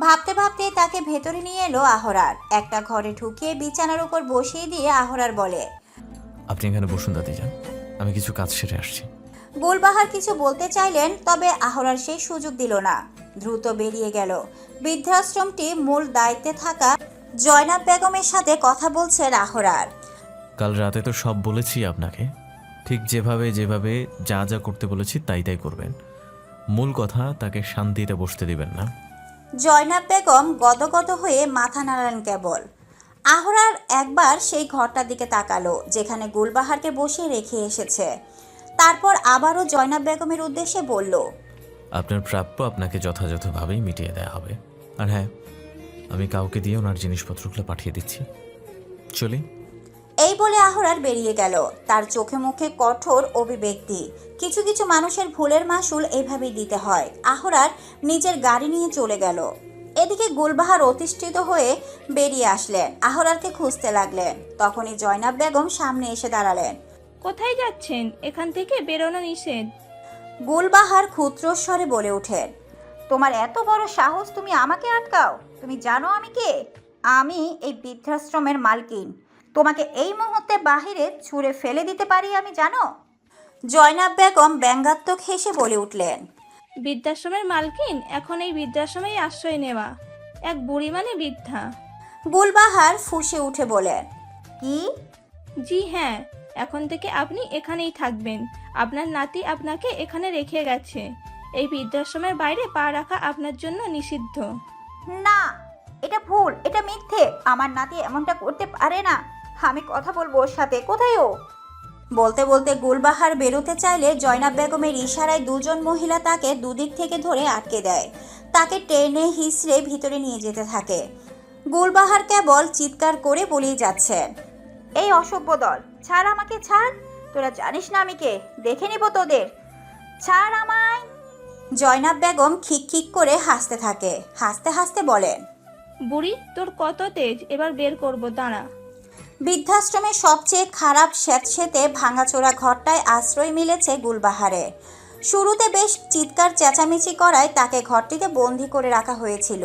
ভাবতে ভাবতে তাকে ভেতরে নিয়ে এলো আহরার। একটা ঘরে ঢুকিয়ে বিছানার উপর বসিয়ে দিয়ে আহরার বলে, আপনি এখানে বসুন দাদিজান, আমি কিছু কাজ সেরে আসছি। গুলবাহার কিছু বলতে চাইলেন, তবে আহরার সেই সুযোগ দিল না। দ্রুত বেরিয়ে গেল। বৃদ্ধাশ্রমটি মূল দায়িত্বে থাকা জয়নাব বেগমের সাথে কথা বলছেন আহরার। কাল রাতে তো সব বলেছি আপনাকে, ঠিক যেভাবে যেভাবে যা যা করতে বলেছি তাই তাই করবেন। মূল কথা, তাকে শান্তিতে বসতে দিবেন না। জয়নাব বেগম গদগদ হয়ে মাথা নাড়ালেন কেবল। আহরার একবার সেই ঘরটার দিকে তাকালো যেখানে গুলবাহারকে বসিয়ে রেখে এসেছে। তারপর আবারও জয়নাব বেগমের উদ্দেশ্যে বলল, আপনার প্রাপ্য আপনাকে যথাযথভাবেই মিটিয়ে দেওয়া হবে। আর হ্যাঁ, আমি কাউকে দিয়ে ওনার জিনিসপত্রগুলো পাঠিয়ে দিচ্ছি। চলি। এই বলে আহরার বেরিয়ে গেল। তার চোখে মুখে কঠোর অভিব্যক্তি। কিছু কিছু মানুষের ভুলের মাসুল এভাবেই দিতে হয়। আহরার নিজের গাড়ি নিয়ে চলে গেল। এদিকে গুলবাহার অতিষ্ঠিত হয়ে বেরিয়ে আসলেন, আহরারকে খুঁজতে লাগলেন। তখনই জয়নাব বেগম সামনে এসে দাঁড়ালেন। কোথায় যাচ্ছেন? এখান থেকে বেরোনো নিষেধ। গুলবাহার ক্ষুদ্রস্বরে বলে ওঠেন, তোমার এত বড় সাহস, তুমি আমাকে আটকাও? তুমি জানো আমি কে? আমি এই বৃদ্ধাশ্রমের মালকিন। তোমাকে এই মুহূর্তে বাহিরে ছুঁড়ে ফেলে দিতে পারি আমি, জানো? জয়নাব বেগম ব্যঙ্গাত্মক হেসে বলে উঠলেন, বৃদ্ধাশ্রমের মালকিন এখন এই বৃদ্ধাশ্রমেই আশ্রয় নেওয়া এক বুড়ি মানে বৃদ্ধা। গুলবাহার ফুঁসে উঠে বলেন, কি? জি হ্যাঁ, এখন থেকে আপনি এখানেই থাকবেন। আপনার নাতি আপনাকে এখানে রেখে গেছে। এই বৃদ্ধাশ্রমের বাইরে পা রাখা আপনার জন্য নিষিদ্ধ। না, এটা ভুল, এটা মিথ্যে। আমার নাতি এমনটা করতে পারে না। আমি কথা বলবো ওর সাথে। কোথায় ও? বলতে বলতে গুলবাহার বেরোতে চাইলে জয়নাব বেগমের ইশারায় দুজন মহিলা তাকে দুদিক থেকে ধরে আটকে দেয়। তাকে টেনে হিসড়ে ভিতরে নিয়ে যেতে থাকে। গুলবাহার কেবল চিৎকার করে বলেই যাচ্ছেন, এই অসভ্য দল, ছাড় আমাকে, ছাড়। তোরা জানিস না আমি কে? দেখে নিব তোদের। ছাড় আমায়। জয়নাব বেগম খিক খিক করে হাসতে থাকে। হাসতে হাসতে বলেন, বুড়ি, তোর কত তেজ, এবার বের করবো, দাঁড়া। বৃদ্ধাশ্রমের সবচেয়ে খারাপ স্যাঁতসেঁতে ভাঙাচোরা ঘরটায় আশ্রয় মিলেছে গুলবাহারের। শুরুতে বেশ চিৎকার চেঁচামেচি করায় তাকে ঘরটিতে বন্দি করে রাখা হয়েছিল।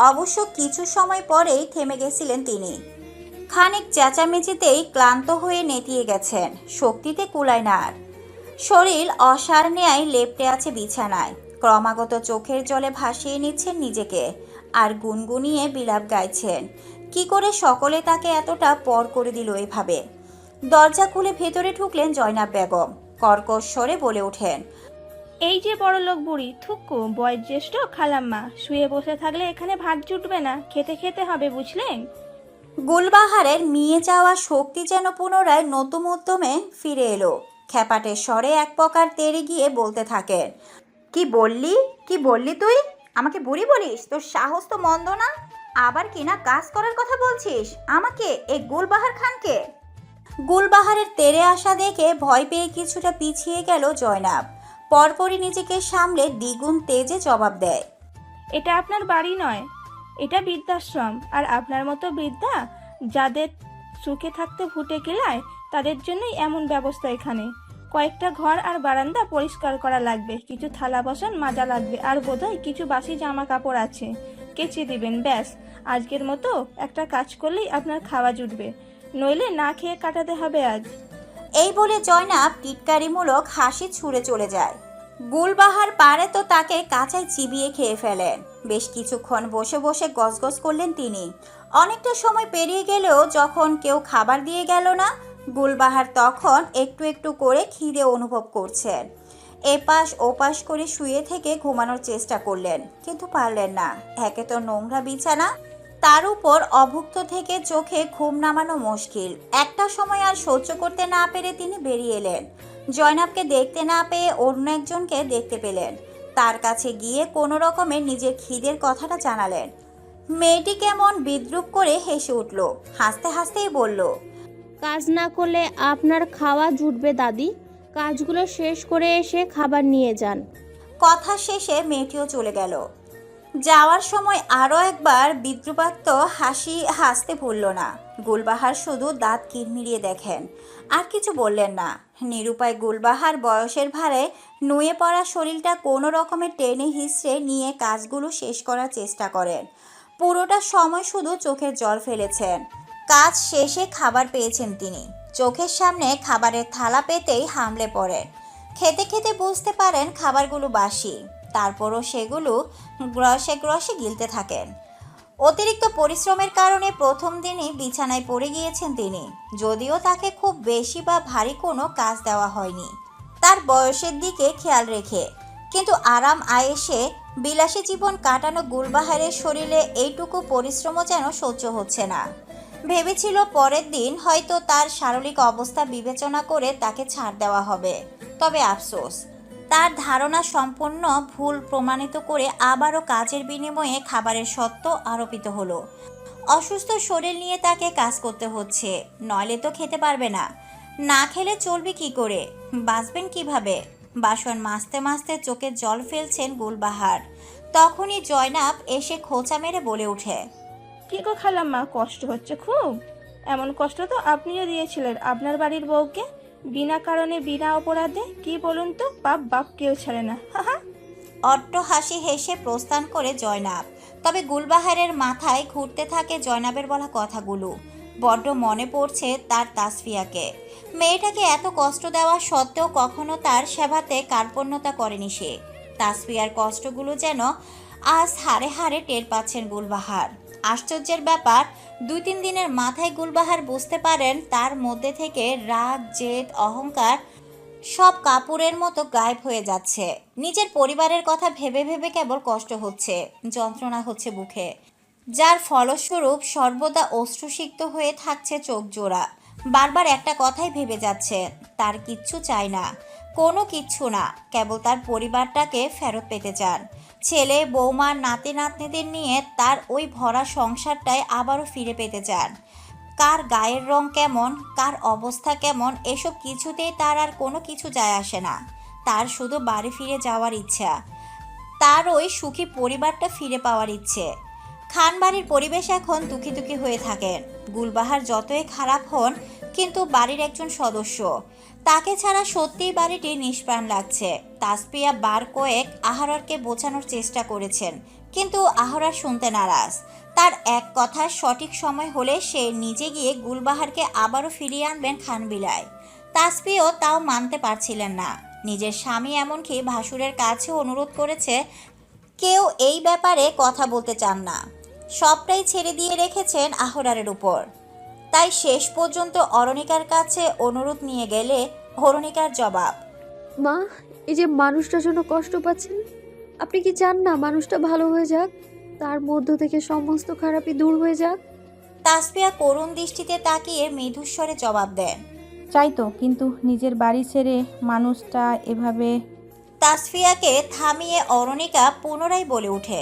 অবশ্য কিছু সময় পরেই থেমে গেছিলেন তিনি। খানিক চেঁচামেচিতেই ক্লান্ত হয়ে নেতিয়ে গেছেন, শক্তিতে কুলায় না আর। শরীর অসাড় ন্যায় লেপ্টে আছে বিছানায়। ক্রমাগত চোখের জলে ভাসিয়ে নিচ্ছেন নিজেকে আর গুনগুনিয়ে বিলাপ গাইছেন। কি করে সকলে তাকে এতটা পর করে দিল এভাবে? দরজা খুলে ভেতরে ঢুকলেন জয়নাব বেগম। কর্কশ স্বরে বলে ওঠেন, এই যে বড় লোক বুড়ি, থুক্কু, বয়োজ্যেষ্ঠ খালাম্মা, শুয়ে বসে থাকলে এখানে ভাত জুটবে না, খেতে খেতে হবে, বুঝলেন? গুলবাহারের মিয়ে যাওয়া শক্তি যেন পুনরায় নতুন উদ্যমে ফিরে এলো। খ্যাপাটে স্বরে এক প্রকার তেড়ে গিয়ে বলতে থাকেন, কি বললি? কি বললি তুই? আমাকে বুড়ি বলিস? তোর সাহস তো মন্দ না। আবার কিনা কাজ করার কথা বলছিস আমাকে, এই গুলবাহার খানকে? গুলবাহারের তেড়ে আসা দেখে ভয় পেয়ে কিছুটা পিছিয়ে গেল জয়নাব। পরপরই নিজেকে সামলে দ্বিগুণ তেজে জবাব দেয়, এটা আপনার বাড়ি নয়, এটা বৃদ্ধাশ্রম। আর আপনার মতো বৃদ্ধা যাদের সুখে থাকতে ফুটে কিলায়, তাদের জন্যই এমন ব্যবস্থা এখানে। কয়েকটা ঘর আর বারান্দা পরিষ্কার করা লাগবে, কিছু থালা বাসন মাজা লাগবে, আর বোধহয় কিছু বাসি জামা কাপড় আছে, কেচে দিবেন। ব্যাস, আজকের মতো একটা কাজ করলেই আপনার খাওয়া জুটবে, নইলে না খেয়ে কাটাতে হবে আজ। এই বলে জয়নাব টিটকারিমূলক হাসি ছুঁড়ে চলে যায়। গুলবাহার পারে তো তাকে কাঁচায় চিবিয়ে খেয়ে ফেলেন। বেশ কিছুক্ষণ বসে বসে গজগজ করলেন তিনি। অনেকটা সময় পেরিয়ে গেলেও যখন কেউ খাবার দিয়ে গেল না, গুলবাহার তখন একটু একটু করে খিদে অনুভব করছেন। এপাশ ওপাশ করে শুয়ে থেকে ঘুমানোর চেষ্টা করলেন, কিন্তু পারলেন না। একে তো নোংরা বিছানা, তার উপর অভুক্ত থেকে চোখে ঘুম নামানো মুশকিল। একটা সময় আর সহ্য করতে না পেরে তিনি বেরিয়ে এলেন। জয়নাবকে দেখতে না পেয়ে অন্য একজনকে দেখতে পেলেন। তার কাছে গিয়ে কোনো রকমে নিজের খিদের কথাটা জানালেন। মেয়েটি কেমন বিদ্রুপ করে হেসে উঠল, হাসতে হাসতেই বলল, কাজ না করলে আপনার খাওয়া জুটবে দাদি। কাজগুলো শেষ করে এসে খাবার নিয়ে যান। কথা শেষে মেয়েটিও চলে গেল। যাওয়ার সময় আরও একবার বিদ্রুপাত্ম হাসি হাসতে ভুলল না। গুলবাহার শুধু দাঁত কিরমিরিয়ে দেখেন, আর কিছু বললেন না। নিরুপায় গুলবাহার বয়সের ভারে নুয়ে পড়া শরীরটা কোনো রকমে টেনে হিসড়ে নিয়ে কাজগুলো শেষ করার চেষ্টা করেন। পুরোটা সময় শুধু চোখের জল ফেলেছেন। কাজ শেষে খাবার পেয়েছেন তিনি। চোখের সামনে খাবারের থালা পেতেই হামলে পড়েন। খেতে খেতে বুঝতে পারেন খাবারগুলো বাসি। তারপরও সেগুলো গ্রসে গ্রসে গিলতে থাকেন। অতিরিক্ত পরিশ্রমের কারণে প্রথম দিনই বিছানায় পড়ে গিয়েছেন তিনি, যদিও তাকে খুব বেশি বা ভারী কোনো কাজ দেওয়া হয়নি, তার বয়সের দিকে খেয়াল রেখে। কিন্তু আরাম আয়েসে বিলাসী জীবন কাটানো গুলবাহারের শরীরে এইটুকু পরিশ্রমও যেন সহ্য হচ্ছে না। ভেবেছিল পরের দিন হয়তো তার শারীরিক অবস্থা বিবেচনা করে তাকে ছাড় দেওয়া হবে, তবে আফসোস, তার ধারণা সম্পূর্ণ ভুল প্রমাণিত করে আবারও কাজের বিনিময়ে খাবারের সত্ত্ব আরোপিত হলো। অসুস্থ শরীর নিয়ে তাকে কাজ করতে হচ্ছে, নইলে তো খেতে পারবে না। না খেলে চলবে কি করে, বাঁচবেন কিভাবে? বাসন মাজতে মাজতে চোখে জল ফেলছেন গুলবাহার। তখনই জয়নাব এসে খোঁচা মেরে বলে ওঠে, কি গো খালাম্মা, কষ্ট হচ্ছে খুব? এমন কষ্ট তো আপনিও দিয়েছিলেন আপনার বাড়ির বউকে, বিনা কারণে বিনা অপরাধে। কি বলুন তো, বাপ বাপ কেউ ছাড়ে না। অট্ট হাসি হেসে প্রস্থান করে জয়নাব। তবে গুলবাহারের মাথায় ঘুরতে থাকে জয়নাবের বলা কথাগুলো। বড্ড মনে পড়ছে তার তাসফিয়াকে। মেয়েটাকে এত কষ্ট দেওয়া সত্ত্বেও কখনো তার সেবাতে কার্পণ্যতা করেনি সে। তাসফিয়ার কষ্টগুলো যেন আজ হাড়ে হাড়ে টের পাচ্ছেন গুলবাহার। আশ্চর্যের ব্যাপার, 2-3 দিনের মাথায় গুলবাহার বুঝতে পারেন তার মধ্যে থেকে রাগ, জেদ, অহংকার সব কাপড়ের মতো গায়েব হয়ে যাচ্ছে। নিজের পরিবারের কথা ভেবে ভেবে কেবল কষ্ট হচ্ছে, যন্ত্রণা হচ্ছে বুকে, যার ফলস্বরূপ সর্বদা অশ্রুসিক্ত হয়ে থাকছে চোখ জোড়া। বারবার একটা কথাই ভেবে যাচ্ছে, তার কিচ্ছু চাই না, কোনো কিচ্ছু না, কেবল তার পরিবারটাকে ফেরত পেতে চান। ছেলে, বৌমা, নাতি নাতনিদের নিয়ে তার ওই ভরা সংসারটায় আবারও ফিরে পেতে চান। কার গায়ের রং কেমন, কার অবস্থা কেমন, এসব কিছুতেই তার আর কোনো কিছু যায় আসে না। তার শুধু বাড়ি ফিরে যাওয়ার ইচ্ছা, তার ওই সুখী পরিবারটা ফিরে পাওয়ার ইচ্ছে। খানবাড়ির পরিবেশ এখন দুঃখী দুঃখী হয়ে থাকেন। গুলবাহার যতই খারাপ হন, কিন্তু বাড়ির একজন সদস্য, তাকে ছাড়া সত্যিই বাড়িটি নিষ্প্রাণ লাগছে। তাসপিয়া বার কয়েক আহরারকে বোঝানোর চেষ্টা করেছেন, কিন্তু আহরার শুনতে নারাজ। তার এক কথা, সঠিক সময় হলে সে নিজে গিয়ে গুলবাহারকে আবারও ফিরিয়ে আনবেন খানবিলায়। তাসপিয়াও তাও মানতে পারছিলেন না। নিজের স্বামী এমনকি ভাসুরের কাছেও অনুরোধ করেছে, কেউ এই ব্যাপারে কথা বলতে চান না, সবটাই ছেড়ে দিয়ে রেখেছেন আহরারের উপর। তাই শেষ পর্যন্ত অরণিকার কাছে অনুরোধ নিয়ে গেলে অরণিকার জবাব, মা, এই যে মানুষটার জন্য কষ্ট পাচ্ছেন, আপনি কি চান না মানুষটা ভালো হয়ে যাক, তার মধ্য থেকে সমস্ত খারাপই দূর হয়ে যাক? তাসপিয়া করুণ দৃষ্টিতে তাকিয়ে মৃদুস্বরে জবাব দেন, চাই তো, কিন্তু নিজের বাড়ি ছেড়ে মানুষটা এভাবে। তাসফিয়াকে থামিয়ে অরণিকা পুনরায় বলে ওঠে,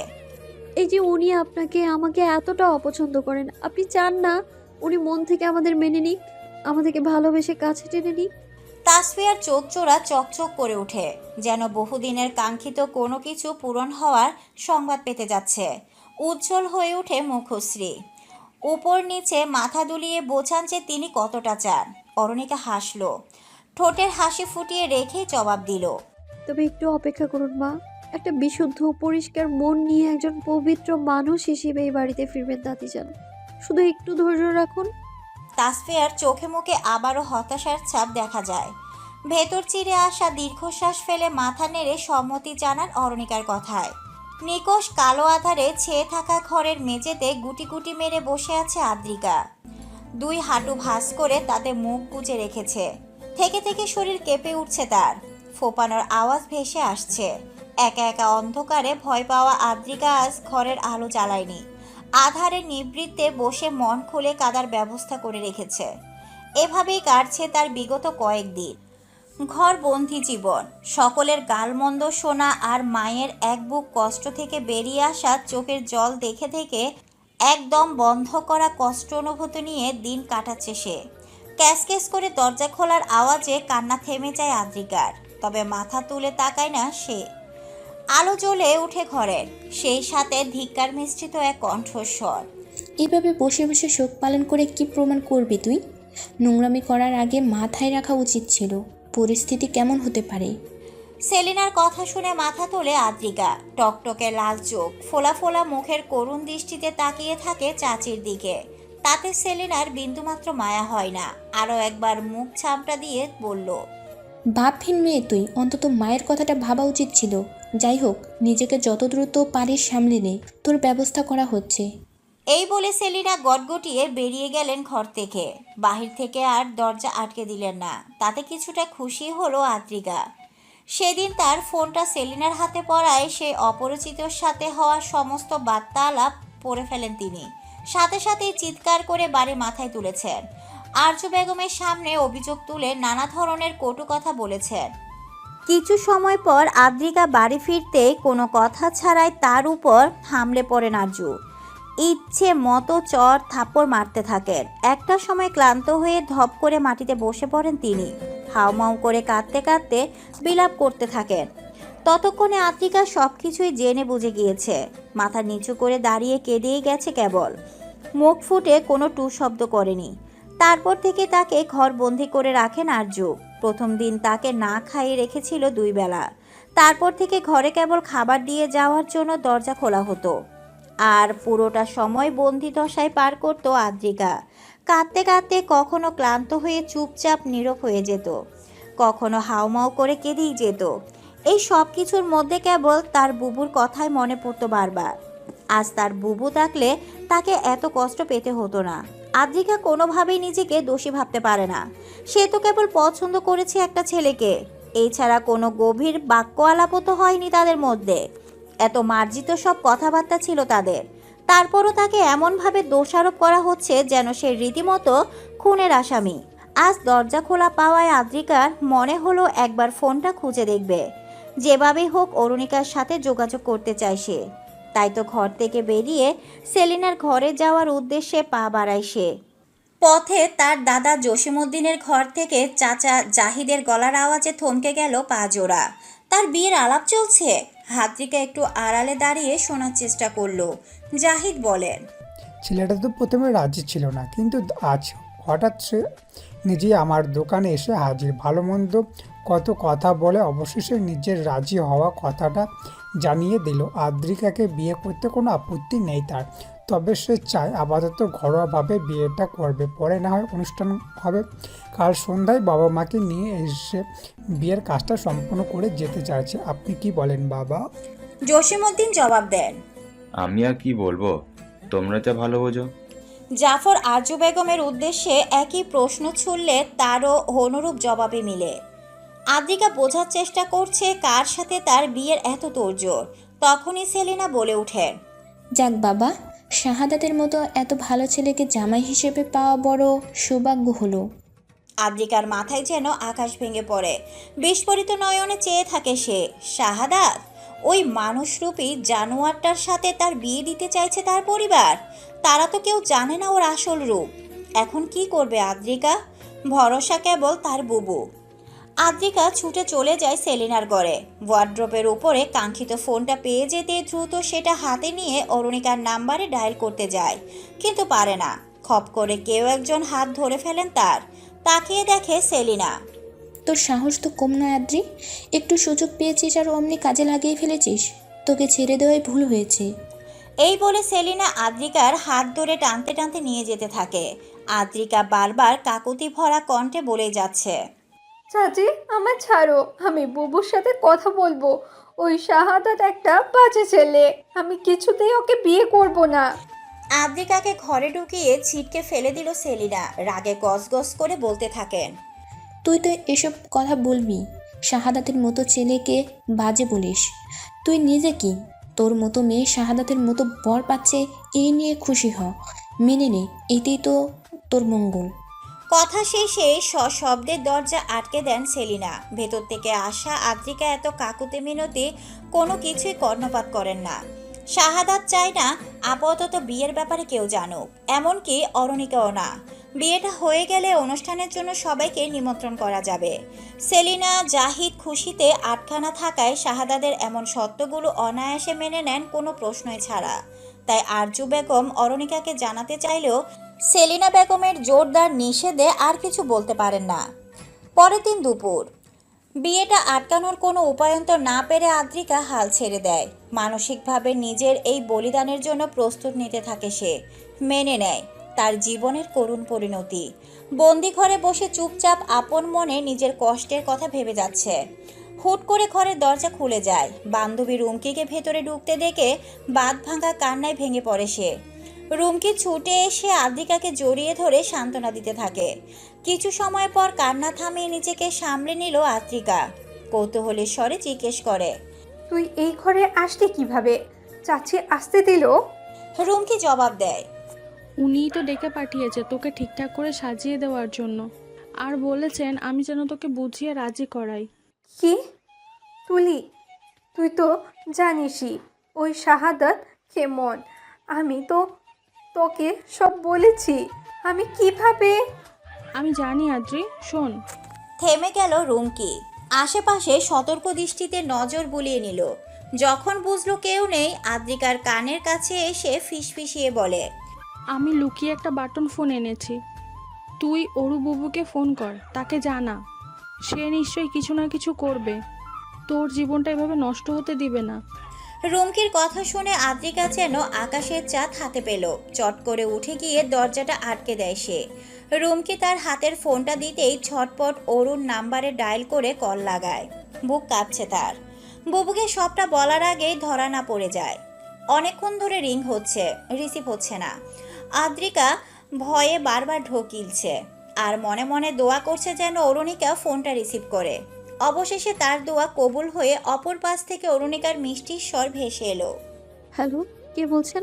এই যে উনি আপনাকে আমাকে এতটা অপছন্দ করেন, আপনি চান না উনি মন থেকে আমাদের মেনে নিক, আমাদেরকে ভালোবেসে কাছে টেনে নিক? তাসফিয়ার চোখ জোড়া চকচক করে ওঠে, যেন বহুদিনের কাঙ্ক্ষিত কোনো কিছু পূরণ হওয়ার সংবাদ পেতে যাচ্ছে। উজ্জ্বল হয়ে ওঠে মুখশ্রী, উপর নিচে মাথা দুলিয়ে বোঝান যে তিনি কতটা চান। অরণিকা হাসল, ঠোঁটের হাসি ফুটিয়ে রেখেই জবাব দিল, তবে একটু অপেক্ষা করুন মা, একটা বিশুদ্ধ পরিষ্কার মন নিয়ে একজন পবিত্র মানুষ হিসেবে এই বাড়িতে ফিরবেন দাদিজান, শুধু একটু ধৈর্য রাখুন। তাসফিয়ার চোখে মুখে আবারও হতাশার ছাপ দেখা যায়। ভেতর চিরে আসা দীর্ঘশ্বাস ফেলে মাথা নেড়ে সম্মতি জানান অরণিকার কথায়। নিকোষ কালো আধারে ছেয়ে থাকা ঘরের মেঝেতে গুটি গুটি মেরে বসে আছে আদ্রিকা। 2 হাঁটু ভাঁজ করে তাতে মুখ গুজে রেখেছে। থেকে থেকে শরীর কেঁপে উঠছে তার, ফোপানোর আওয়াজ ভেসে আসছে। একা একা অন্ধকারে ভয় পাওয়া আদ্রিকা আজ ঘরের আলো জ্বালায়নি, আধারে নিবৃত্তে বসে মন খুলে কাদার ব্যবস্থা করে রেখেছে। এভাবেই কাটছে তার বিগত কয়েকদিন। ঘর বন্দি জীবন, সকলের গালমন্দ শোনা আর মায়ের এক বুক কষ্ট থেকে বেরিয়ে আসা চোখের জল দেখে থেকে একদম বন্ধ করা কষ্ট অনুভূতি নিয়ে দিন কাটাচ্ছে সে। ক্যাসক্যাস করে দরজা খোলার আওয়াজে কান্না থেমে যায় আদ্রিকার, তবে মাথা তুলে তাকায় না সে। আলো জ্বলে উঠে ঘরের, সেই সাথে ধিক্কার মিশ্রিত এক কণ্ঠস্বর, এভাবে বসে বসে শোক পালন করে কি প্রমাণ করবি তুই? নোংরামি করার আগে মাথায় রাখা উচিত ছিল পরিস্থিতি কেমন হতে পারে। সেলিনার কথা শুনে মাথা তোলে আদ্রিকা। টকটকে লাল চোখ, ফোলা ফোলা মুখের করুণ দৃষ্টিতে তাকিয়ে থাকে চাচির দিকে। তাতে সেলিনার বিন্দুমাত্র মায়া হয় না, আরও একবার মুখ ছাপটা দিয়ে বলল, বাপহীন মেয়ে তুই, অন্তত মায়ের কথাটা ভাবা উচিত ছিল। যাই হোক, নিজেকে যত দ্রুত পারিস সামলে নে, তোর ব্যবস্থা করা হচ্ছে। এই বলে সেলিনা গটগটিয়ে বেরিয়ে গেলেন ঘর থেকে। বাহির থেকে আর দরজা আটকে দিলেন না, তাতে কিছুটা খুশি হলো আদ্রিকা। সেদিন তার ফোনটা সেলিনার হাতে পড়ায় সে অপরিচিতর সাথে হওয়া সমস্ত বার্তা আলাপ পড়ে ফেলেন তিনি। সাথে সাথেই চিৎকার করে বাড়ি মাথায় তুলেছেন। আরজু বেগমের সামনে অভিযোগ তুলে নানা ধরনের কটু কথা বলেছেন। কিছু সময় পর আদ্রিকা বাড়ি ফিরতে কোনো কথা ছাড়াই তার উপর হামলে পড়েন আরজু। ইচ্ছে মতো চর থাপ্পড় মারতে থাকেন। একটা সময় ক্লান্ত হয়ে ধপ করে মাটিতে বসে পড়েন তিনি। হাউমাউ করে কাঁদতে কাঁদতে বিলাপ করতে থাকেন। ততক্ষণে আদ্রিকা সব কিছুই জেনে বুঝে গিয়েছে। মাথা নিচু করে দাঁড়িয়ে কেঁদেই গেছে কেবল, মুখ ফুটে কোনো টু শব্দ করেনি। তারপর থেকে তাকে ঘরবন্দি করে রাখেন আরজু। প্রথম দিন তাকে না খাইয়ে রেখেছিল 2 বেলা। তারপর থেকে ঘরে কেবল খাবার দিয়ে যাওয়ার জন্য দরজা খোলা হতো। আর পুরোটা সময় বন্দি দশায় পার করত আদ্রিকা। কাঁদতে কাঁদতে কখনো ক্লান্ত হয়ে চুপচাপ নীরব হয়ে যেত, কখনো হাউমাউ করে কেঁদেই যেত। এই সব কিছুর মধ্যে কেবল তার বুবুর কথাই মনে পড়তো বারবার। আজ তার বুবু থাকলে তাকে এত কষ্ট পেতে হতো না। আদ্রিকা কোনোভাবেই নিজেকে দোষী ভাবতে পারে না। সে তো কেবল পছন্দ করেছে একটা ছেলেকে। এছাড়া কোনো গভীর বাক্য আলাপও তো হয়নি তাদের মধ্যে। এত মার্জিত সব কথাবার্তা ছিল তাদের। তারপরও তাকে এমনভাবে দোষারোপ করা হচ্ছে যেন সে রীতিমতো খুনের আসামি। আজ দরজা খোলা পাওয়ায় আদ্রিকার মনে হলো একবার ফোনটা খুঁজে দেখবে। যেভাবেই হোক অরুণিকার সাথে যোগাযোগ করতে চায় সে। তাই তো ঘর থেকে বেরিয়ে সেলিনার ঘরে যাওয়ার উদ্দেশ্যে পা বাড়ায় সে। পথে তার দাদা জসিমউদ্দিনের ঘর থেকে চাচা জাহিদের গলার আওয়াজে থমকে গেল পা জোড়া। তার বিয়ের আলাপ চলছে। আদ্রিকা একটু আড়ালে দাঁড়িয়ে শোনার চেষ্টা করলো। জাহিদ বলেন, ছেলেটা তো প্রথমে রাজি ছিল না, কিন্তু আজ হঠাৎ সে নিজেই আমার দোকানে এসে হাজির। ভালো মন্দ কত কথা বলে অবশেষে নিজের রাজি হওয়া কথাটা জানিয়ে দিল। আদ্রিকাকে বিয়ে করতে কোনো আপত্তি নেই তার, তবে সে চায় আপাতত ঘরোয়াভাবে বিয়েটা করবে, পরে না হয় অনুষ্ঠান হবে। কাল সন্ধ্যায় বাবা মাকে নিয়ে এসে বিয়ের কাজটা সম্পূর্ণ করে যেতে চাইছে। আপনি কি বলেন বাবা? জসিমউদ্দিন জবাব দেন, আমি আর কি বলবো, তোমরা যা ভালো বোঝো। জাফর আরজু বেগমের উদ্দেশ্যে একই প্রশ্ন ছুড়লে তারও অনুরূপ জবাবে মিলে। আদ্রিকা বোঝার চেষ্টা করছে কার সাথে তার বিয়ের এত তোড়জোড়। তখনই সেলিনা বলে ওঠেন, যাক বাবা, শাহাদাতের মতো এত ভালো ছেলেকে জামাই হিসেবে পাওয়া বড় সৌভাগ্য হলো। আদ্রিকার মাথায় যেন আকাশ ভেঙে পড়ে। বিস্ফোরিত নয়নে চেয়ে থাকে সে। শাহাদাত, ওই মানুষরূপী জানোয়ারটার সাথে তার বিয়ে দিতে চাইছে তার পরিবার। তারা তো কেউ জানে না ওর আসল রূপ। এখন কি করবে আদ্রিকা? ভরসা কেবল তার বুবু। আদ্রিকা ছুটে চলে যায় সেলিনার ঘরে। ওয়ার্ড্রোবের উপরে কাঙ্ক্ষিত ফোনটা পেয়ে যেতে দ্রুত সেটা হাতে নিয়ে অরুণিকার নাম্বারে ডায়াল করতে যায়, কিন্তু পারে না। খপ করে কেউ একজন হাত ধরে ফেলেন তার। তাকিয়ে দেখে সেলিনা। তোর সাহস তো কম নয় আদ্রি, একটু সুযোগ পেয়েছিস আর অমনি কাজে লাগিয়ে ফেলেছিস। তোকে ছেড়ে দেওয়াই ভুল হয়েছে। এই বলে সেলিনা আদ্রিকার হাত ধরে টানতে টানতে নিয়ে যেতে থাকে। আদ্রিকা বারবার কাকুতি ভরা কণ্ঠে বলে যাচ্ছে, চাচি আমার ছাড়ো, আমি বুবুর সাথে কথা বলবো। ওই শাহাদাত একটা বাজে ছেলে, আমি কিছুতেই ওকে বিয়ে করব না। আদ্রিকাকে ঘরে ঢুকিয়ে ছিটকে ফেলে দিল সেলিনা। রাগে গসগস করে বলতে থাকেন, তুই তো এসব কথা বলবি? শাহাদাতের মতো ছেলেকে বাজে বলিস? তুই নিজে কি? তোর মতো মেয়ে শাহাদাতের মতো বর পাচ্ছে, এই নিয়ে খুশি হ, মেনে নে, এটাই তো তোর মঙ্গল। কথা শেষে সশব্দের দরজা আটকে দেন সেলিনা। ভেতর থেকে আসা আদ্রিকা এত কাকুতি মিনতি কোনো কিছুই কর্ণপাত করেন না। শাহাদাত চায় না আপাতত বিয়ের ব্যাপারে কেউ জানুক, এমনকি অরুণিকাও না। বিয়েটা হয়ে গেলে অনুষ্ঠানের জন্য সবাইকে নিমন্ত্রণ করা যাবে। সেলিনা জাহিদ খুশিতে আটখানা থাকায় শাহাদাতের এমন শর্তগুলো অনায়াসে মেনে নেন কোনো প্রশ্নই ছাড়া। তাই আরজু বেগম অরুণিকাকে জানাতে চাইলেও সেলিনা বেগমের জোরদার নিষেধে আর কিছু বলতে পারেন না। পরের দিন দুপুর। বিয়েটা আটকানোর কোনো উপায়ন্তর না পেরে আদ্রিকা হাল ছেড়ে দেয়। মানসিকভাবে নিজের এই বলিদানের জন্য প্রস্তুত নিতে থাকে সে। মেনে নেয় তার জীবনের করুণ পরিণতি। বন্দি ঘরে বসে চুপচাপ আপন মনে নিজের কষ্টের কথা ভেবে যাচ্ছে। হুট করে ঘরের দরজা খুলে যায়। বান্ধবী রুমকিকে ভেতরে ঢুকতে দেখে বাঁধ ভাঙা কান্নায় ভেঙে পড়ে সে। রুমকি ছুটে এসে আদ্রিকাকে জড়িয়ে ধরে সান্ত্বনা দিতে থাকে। কিছু সময় পর কান্না থামিয়ে নিজেকে সামলে নিল আদ্রিকা। কৌতূহলের স্বরে জিজ্ঞেস করে। তুই এই ঘরে আসলি কিভাবে? চাচি আসতে দিল? রুমকি জবাব দেয়, উনিই তো ডেকে পাঠিয়েছে তোকে ঠিকঠাক করে সাজিয়ে দেওয়ার জন্য, আর বলেছেন আমি যেন তোকে বুঝিয়ে রাজি করাই। কি? তুই তো জানিসই ওই শাহাদাত কেমন। আমি তো তোকে সব বলেছি। আমি কিভাবে? আমি জানি আদ্রি, শোন। থেমে গেল রুমকি। আশেপাশে সতর্ক দৃষ্টিতে নজর বুলিয়ে নিল। যখন বুঝলো কেউ নেই, আদ্রিকার কানের কাছে এসে ফিসফিসিয়ে বলে, আমি লুকিয়ে একটা বাটন ফোন এনেছি, তুই অরু বুবুকে ফোন কর, তাকে জানা। সে নিশ্চয়ই কিছু না কিছু করবে, তোর জীবনটা এভাবে নষ্ট হতে দিবে না। রুমকির কথা শুনে আদ্রিকা যেন আকাশের চাঁদ হাতে পেল। চট করে উঠে গিয়ে দরজাটা আটকে দেয় সে। রুমকি তার হাতের ফোনটা দিতেই ঝটপট অরুণ নাম্বারে ডায়াল করে কল লাগায়। বুক কাঁপছে তার। বুবুকে সবটা বলার আগেই ধরা না পড়ে যায়। অনেকক্ষণ ধরে রিং হচ্ছে, রিসিভ হচ্ছে না। আদ্রিকা ভয়ে বারবার ঢোকিলছে আর মনে মনে দোয়া করছে যেন অরুণিকা ফোনটা রিসিভ করে। অবশেষে তার দোয়া কবুল হয়ে অপর পাশ থেকে অরুণিকার মিষ্টির স্বর ভেসে এলো। হ্যালো, কে বলছেন?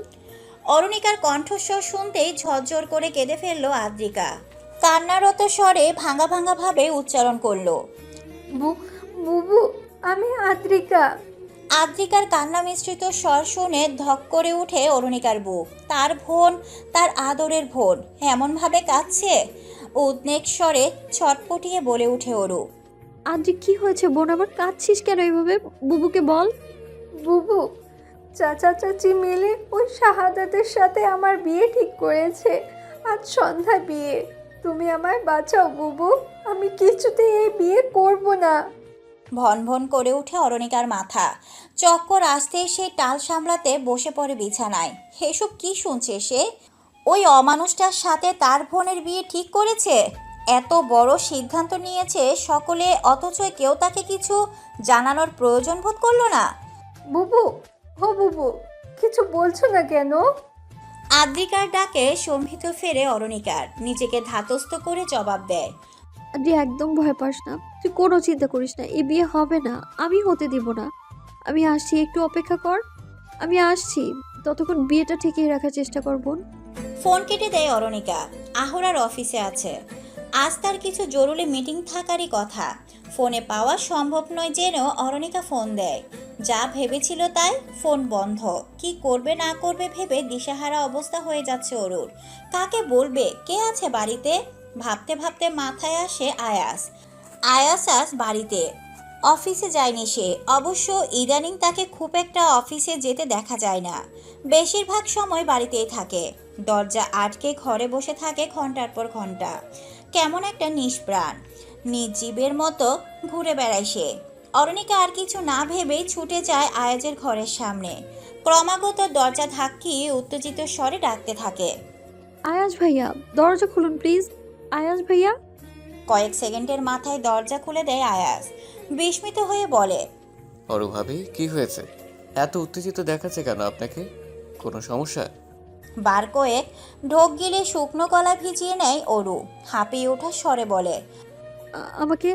অরুণিকার কণ্ঠস্বর শুনতেই ঝরঝর করে কেঁদে ফেললো আদ্রিকা। কান্নারত স্বরে ভাঙা ভাঙা ভাবে উচ্চারণ করলো, বুবু, আমি আদ্রিকা। আদ্রিকার কান্না মিশ্রিত স্বর শুনে ধক করে উঠে অরুণিকার বুক। তার বোন, তার আদরের বোন এমনভাবে কাঁদছে। উদ্বেগ স্বরে ছটপটিয়ে বলে উঠে অরু, আদ্রি কি হয়েছে বোন? আবার কাঁদছিস কেন এইভাবে? বুবুকে বল। বুবু, চাচা চাচি মিলে ওই শাহাদাতের সাথে আমার বিয়ে ঠিক করেছে। আজ সন্ধ্যা বিয়ে। তুমি আমায় বাঁচাও বুবু। আমি কিছুতেই এই বিয়ে করব না। ভন ভন করে উঠে অরুণিকার মাথা। চক্কর আসতেই সে টাল সামলাতে বসে পড়ে বিছানায়। এসব কি শুনছে সে? ওই অমানুষটার সাথে তার বোনের বিয়ে ঠিক করেছে? এত বড় সিদ্ধান্ত নিয়েছে সকলে, অথচ কেউ তাকে কিছু জানানোর প্রয়োজন বোধ করলো না। বুবু, ও বুবু, কিছু বলছো না কেন? আদ্রিকার ডাকে সম্ভিত ফেরে অরুণিকার। নিজেকে ধাতস্থ করে জবাব দেয়, আদ্রি একদম ভয় পাস না, তুই কোনো চিন্তা করিস না, এই বিয়ে হবে না, আমি হতে দিব না। আমি আসছি, একটু অপেক্ষা কর, আমি আসছি। ততক্ষণ বিয়েটা ঠিকই রাখার চেষ্টা কর বোন। ফোন কেটে দেয় অরুণিকা। আহরার অফিসে আছে। আজ তার কিছু জরুরি মিটিং থাকারই কথা। ফোনে পাওয়া সম্ভব নয় জেনেও অরুণিকা ফোন দেয়। যা ভেবেছিল তাই, ফোন বন্ধ। কি করবে না করবে ভেবে দিশাহারা অবস্থা হয়ে যাচ্ছে অরুর। কাকে বলবে, কে আছে বাড়িতে? ভাবতে ভাবতে মাথায় আসে আয়াস। আয়াস বাড়িতে। অফিসে যায়নি সে। অবশ্য ইদানিং তাকে খুব একটা অফিসে যেতে দেখা যায় না। বেশিরভাগ সময় বাড়িতেই থাকে। দরজা আটকে ঘরে বসে থাকে ঘন্টার পর ঘন্টা। কেমন একটা নিষ্প্রাণ, নির্জীবের মতো ঘুরে বেড়ায় সে। অরুণিকা আর কিছু না ভেবেই ছুটে যায় আয়াজের ঘরের সামনে। ক্রমাগত দরজা ধাক্কিয়ে উত্তেজিত স্বরে ডাকতে থাকে, আয়াজ ভাইয়া, দরজা খুলুন প্লিজ। আয়াজ ভাইয়া। কয়েক সেকেন্ডের মাথায় দরজা খুলে দেয় আয়াজ। বিস্মিত হয়ে বলে, অরু ভাবি, কি হয়েছে? এত উত্তেজিত দেখাচ্ছে কেন আপনাকে? কোনো সমস্যা? বার কয়েক ঢোক গিলে শুকনো গলা ভিজিয়ে নেয় অরু। হাঁপিয়ে ওঠা স্বরে বলে, আমাকে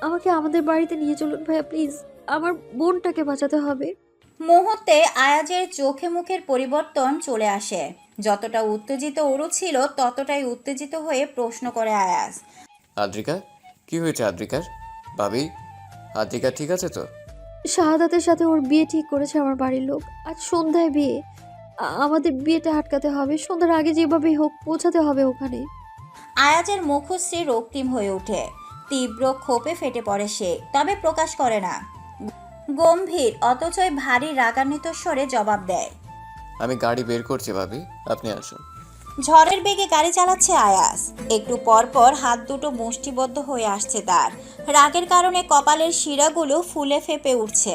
আমাকে আমাদের বাড়িতে নিয়ে চলুন ভাইয়া প্লিজ, আমার বোনটাকে বাঁচাতে হবে। মুহূর্তে আয়াজের চোখে মুখের পরিবর্তন চলে আসে। যতটা উত্তেজিত অরু ছিল ততটাই উত্তেজিত হয়ে প্রশ্ন করে আয়াজ, আদ্রিকা, কি হয়েছে আদ্রিকার? ভাবি, আদ্রিকা ঠিক আছে তো? শাহাদাতের সাথে ওর বিয়ে ঠিক করেছে আমার বাড়ির লোক। আজ সন্ধ্যায় বিয়ে, আমাদের বিয়েটা আটকাতে হবে। সন্ধ্যার আগে যেভাবেই হোক পৌঁছাতে হবে ওখানে। আয়াজের মুখশ্রী রক্তিম হয়ে ওঠে। তীব্র ক্ষোভে ফেটে পড়ে সে, তবে প্রকাশ করে না। গম্ভীর অথচই ভারী রাগান্বিত স্বরে জবাব দেয়, আমি গাড়ি বের করছি ভাবি, আপনি আসুন। ঝড়ের বেগে গাড়ি চালাচ্ছে আয়াস। একটু পর পর হাত দুটো মুষ্টিবদ্ধ হয়ে আসছে তার। রাগের কারণে কপালের শিরাগুলো ফুলে ফেপে উঠছে।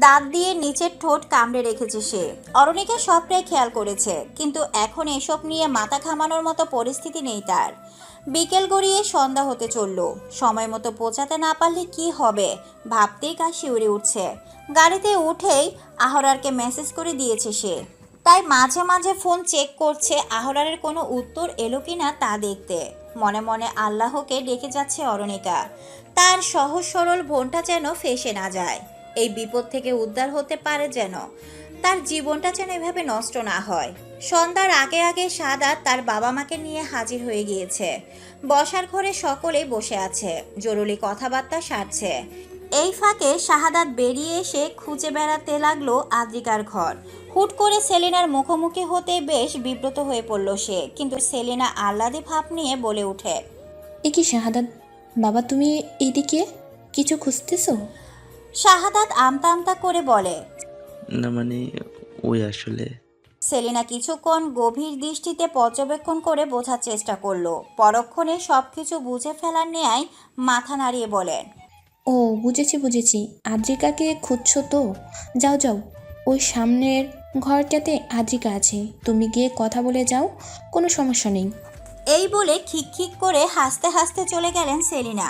দাঁত দিয়ে নিচের ঠোঁট কামড়ে রেখেছে সে। অরুণিকা সবটাই খেয়াল করেছে, কিন্তু এখন এসব নিয়ে মাথা ঘামানোর মতো পরিস্থিতি নেই তার। বিকেল গড়িয়ে সন্ধ্যা হতে চলল। সময় মতো পৌঁছাতে না পারলে কি হবে ভাবতেই গা শিউরে উঠছে। গাড়িতে উঠেই আহরারকে মেসেজ করে দিয়েছে সে। তাই মাঝে মাঝে ফোন চেক করছে আহরারের কোনো উত্তর এলো কিনা তা দেখতে। মনে মনে আল্লাহকে ডেকে যাচ্ছে অরুণিকা। তার সহজ সরল বোনটা যেন ফেঁসে না যায়, এই বিপদ থেকে উদ্ধার হতে পারে যেন, তার জীবনটা যেন এভাবে নষ্ট না হয়। সন্ধ্যার আগে আগে সাদাত তার বাবা মাকে নিয়ে হাজির হয়ে গিয়েছে। বসার ঘরে সকলেই বসে আছে, জরুরি কথাবার্তা সারছে। এই ফাঁকে শাহাদাত বেরিয়ে এসে খুঁজে বেড়াতে লাগলো আদ্রিকার ঘর। হুট করে সেলিনার মুখোমুখি হতে বেশ বিব্রত হয়ে পড়ল সে, কিন্তু সেলিনা আহ্লাদে ভাব নিয়ে বলে ওঠে, এ কি শাহাদাত বাবা, তুমি এইদিকে কিছু খুঁজতেছো? শাহাদাত আমতা আমতা করে বলে, না মানে ওই আসলে সেলিনা কিছুক্ষণ গভীর দৃষ্টিতে পর্যবেক্ষণ করে বোঝার চেষ্টা করলো, পরক্ষণে সবকিছু বুঝে ফেলার ন্যায় মাথা নাড়িয়ে বলেন, ও বুঝেছি, আদ্রিকাকে খুঁজছো তো? যাও যাও, ওই সামনের ঘরটাতে আদ্রিকা আছে, তুমি গিয়ে কথা বলে যাও, কোনো সমস্যা নেই। এই বলে খিক খিক করে হাসতে হাসতে চলে গেলেন সেলিনা।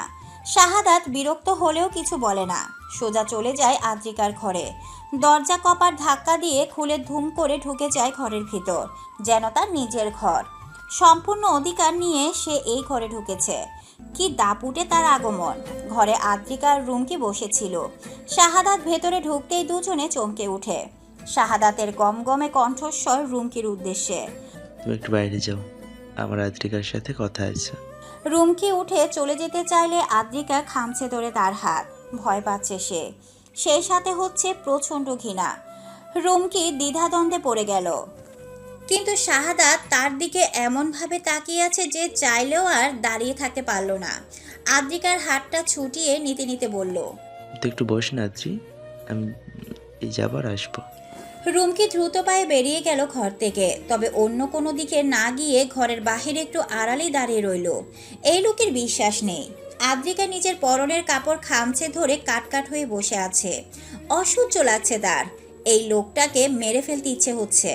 শাহাদাত বিরক্ত হলেও কিছু বলে না, সোজা চলে যায় আদ্রিকার ঘরে। দরজা কপাট ধাক্কা দিয়ে খুলে ধুম করে ঢুকে যায় ঘরের ভিতর, যেন তার নিজের ঘর। সম্পূর্ণ অধিকার নিয়ে সে এই ঘরে ঢুকেছে। কি দাপুটে তার আগমন! ঘরে আদ্রিকার রুমকি বসেছিল। শাহাদাত ভেতরে ঢুকতেই দুজনে চমকে উঠে। শাহাদাতের গমগমে কণ্ঠস্বর রুমকির উদ্দেশ্যে, তুমি একটু বাইরে যাও, আমার আদ্রিকার সাথে কথা আছে। রুমকি উঠে চলে যেতে চাইলে আদ্রিকা খামছে ধরে তার হাত। ভয় পাচ্ছে সে, সেই সাথে হচ্ছে প্রচণ্ড ঘৃণা। রুমকি দ্বিধাদ্বন্দ্বে পড়ে গেল, কিন্তু শাহাদাত তার দিকে এমনভাবে তাকিয়ে আছে যে চাইলেও আর দাঁড়িয়ে থাকতে পারল না। আদ্রিকার হাতটা ছুটিয়ে নিতে নিতে বলল, তো একটু বস না আদ্রি, আমি এই যাবার আসবো। রুমকি দ্রুত পায়ে বেরিয়ে গেল ঘর থেকে, তবে অন্য কোনো দিকে না গিয়ে ঘরের বাহিরে একটু আড়ালেই দাঁড়িয়ে রইল। এই লোকের বিশ্বাস নেই। আদ্রিকা নিজের পরনের কাপড় খামচে ধরে কাটকাট হয়ে বসে আছে। অসহ্য লাগছে তার। এই লোকটাকে মেরে ফেলতে ইচ্ছে হচ্ছে,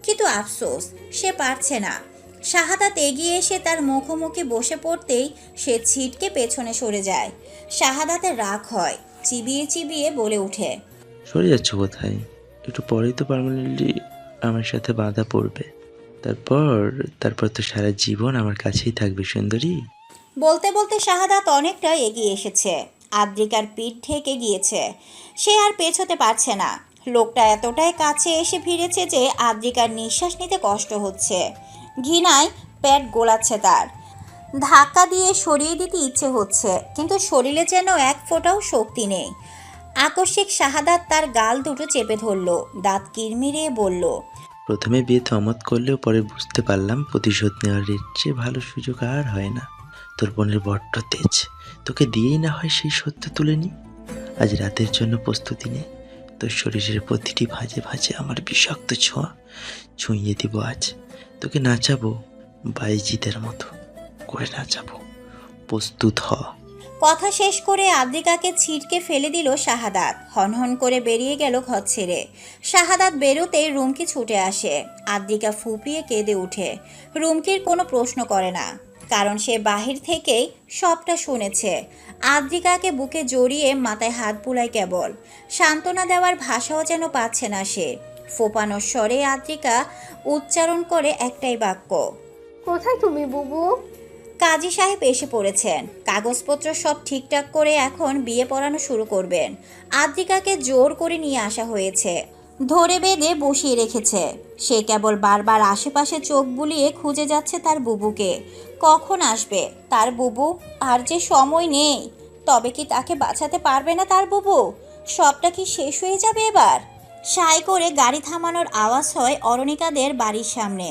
কিন্তু আফসোস সে পারছে না। শাহাদাত এগিয়ে এসে তার মুখোমুখি বসে পড়তেই সে ছিটকে পেছনে সরে যায়। শাহাদাতের রাগ হয়, চিবিয়ে চিবিয়ে বলে ওঠে, সরে যাচ্ছ কোথায়? একটু পরেই তো পার্মানেন্টলি আমার সাথে বাঁধা পড়বে, তারপর তো সারা জীবন আমার কাছেই থাকবে সুন্দরী। বলতে বলতে শাহাদাত অনেকটা এগিয়ে এসেছে। আদ্রিকার পিঠ ঢেকে গিয়েছে, সে আর পেছোতে পারছে না। লোকটা এতটাই কাছে এসে ভিড়েছে যে আদ্রিকার নিঃশ্বাস নিতে কষ্ট হচ্ছে। ঘৃণায় পেট গোলাচ্ছে তার। ধাক্কা দিয়ে সরিয়ে দিতে ইচ্ছে হচ্ছে, কিন্তু শরীরে যেন এক ফোঁটাও শক্তি নেই। আকস্মিক শাহাদাত তার গাল দুটো চেপে ধরল, দাঁত কিরমিরিয়ে বলল, প্রথমে বিয়ে থমত করলেও পরে বুঝতে পারলাম প্রতিশোধ নেওয়ার চেয়ে ভালো সুযোগ আর হয় না। তোর বোনের বড্ড তেজ, তোকে দিয়েই না হয় সেই সত্য তুলে নি। আজ রাতের জন্য প্রস্তুতি নে, তোর শরীরের প্রতিটি ভাঁজে ভাঁজে আমার বিষাক্ত ছোঁয়া ছুঁয়ে দিব। আজ তোকে নাচাবো, বাইজিদের মতো করে নাচাবো, প্রস্তুত হ। কথা শেষ করে আদ্রিকাকে ছিটকে ফেলে দিল শাহাদাত। হনহন করে বেরিয়ে গেল ঘর ছেড়ে। শাহাদাত বেরোতেই রুমকি ছুটে আসে। আদ্রিকা ফুপিয়ে কেঁদে ওঠে। রুমকির কোনো প্রশ্ন করে না, কারণ সে বাহির থেকেই সবটা শুনেছে। আদ্রিকাকে বুকে জড়িয়ে মাথায় হাত বুলায় কেবল। সান্ত্বনা দেওয়ার ভাষাও যেন পাচ্ছে না সে। ফোপানোর স্বরে আদ্রিকা উচ্চারণ করে একটাই বাক্য, কোথায় তুমি বুবু? কাজী সাহেব এসে পড়েছেন। কাগজপত্র সব ঠিকঠাক করে এখন বিয়ে পড়ানো শুরু করবেন। আদ্রিকাকে জোর করে নিয়ে আসা হয়েছে, ধরে বেঁধে বসিয়ে রেখেছে। সে কেবল বারবার আশেপাশে চোখ বুলিয়ে খুঁজে যাচ্ছে তার বুবুকে। কখন আসবে তার বুবু? আর যে সময় নেই। তবে কি তাকে বাঁচাতে পারবে না তার বুবু? সবটা কি শেষ হয়ে যাবে এবার? সাই করে গাড়ি থামানোর আওয়াজ হয় অরণিকাদের বাড়ির সামনে।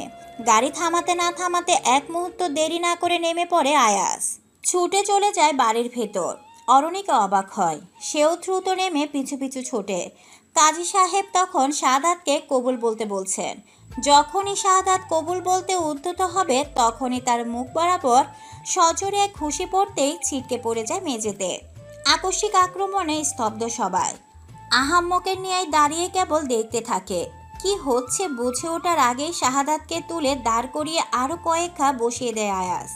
গাড়ি থামাতে না থামাতে এক মুহূর্ত দেরি না করে নেমে পড়ে আয়াস। ছুটে চলে যায় বাড়ির ভেতর। অরণিকা অবাক হয়, সেও দ্রুত নেমে পিছু পিছু ছোটে। কাজী সাহেব তখন শাহাদাতকে কবুল বলতে বলছেন। যখনই শাহাদাত কবুল বলতে উদ্যত হবে, তখনই তার মুখ বরাবর সজোরে এক খুশি পড়তেই ছিটকে পড়ে যায় মেঝেতে। আকস্মিক আক্রমণে স্তব্ধ সবাই। আহাম্মকের ন্যায় দাঁড়িয়ে কেবল দেখতে থাকে। কি হচ্ছে বুঝে ওঠার আগেই শাহাদাতকে তুলে দাঁড় করিয়ে আরো কয়েক ঘা বসিয়ে দেয় আয়াস।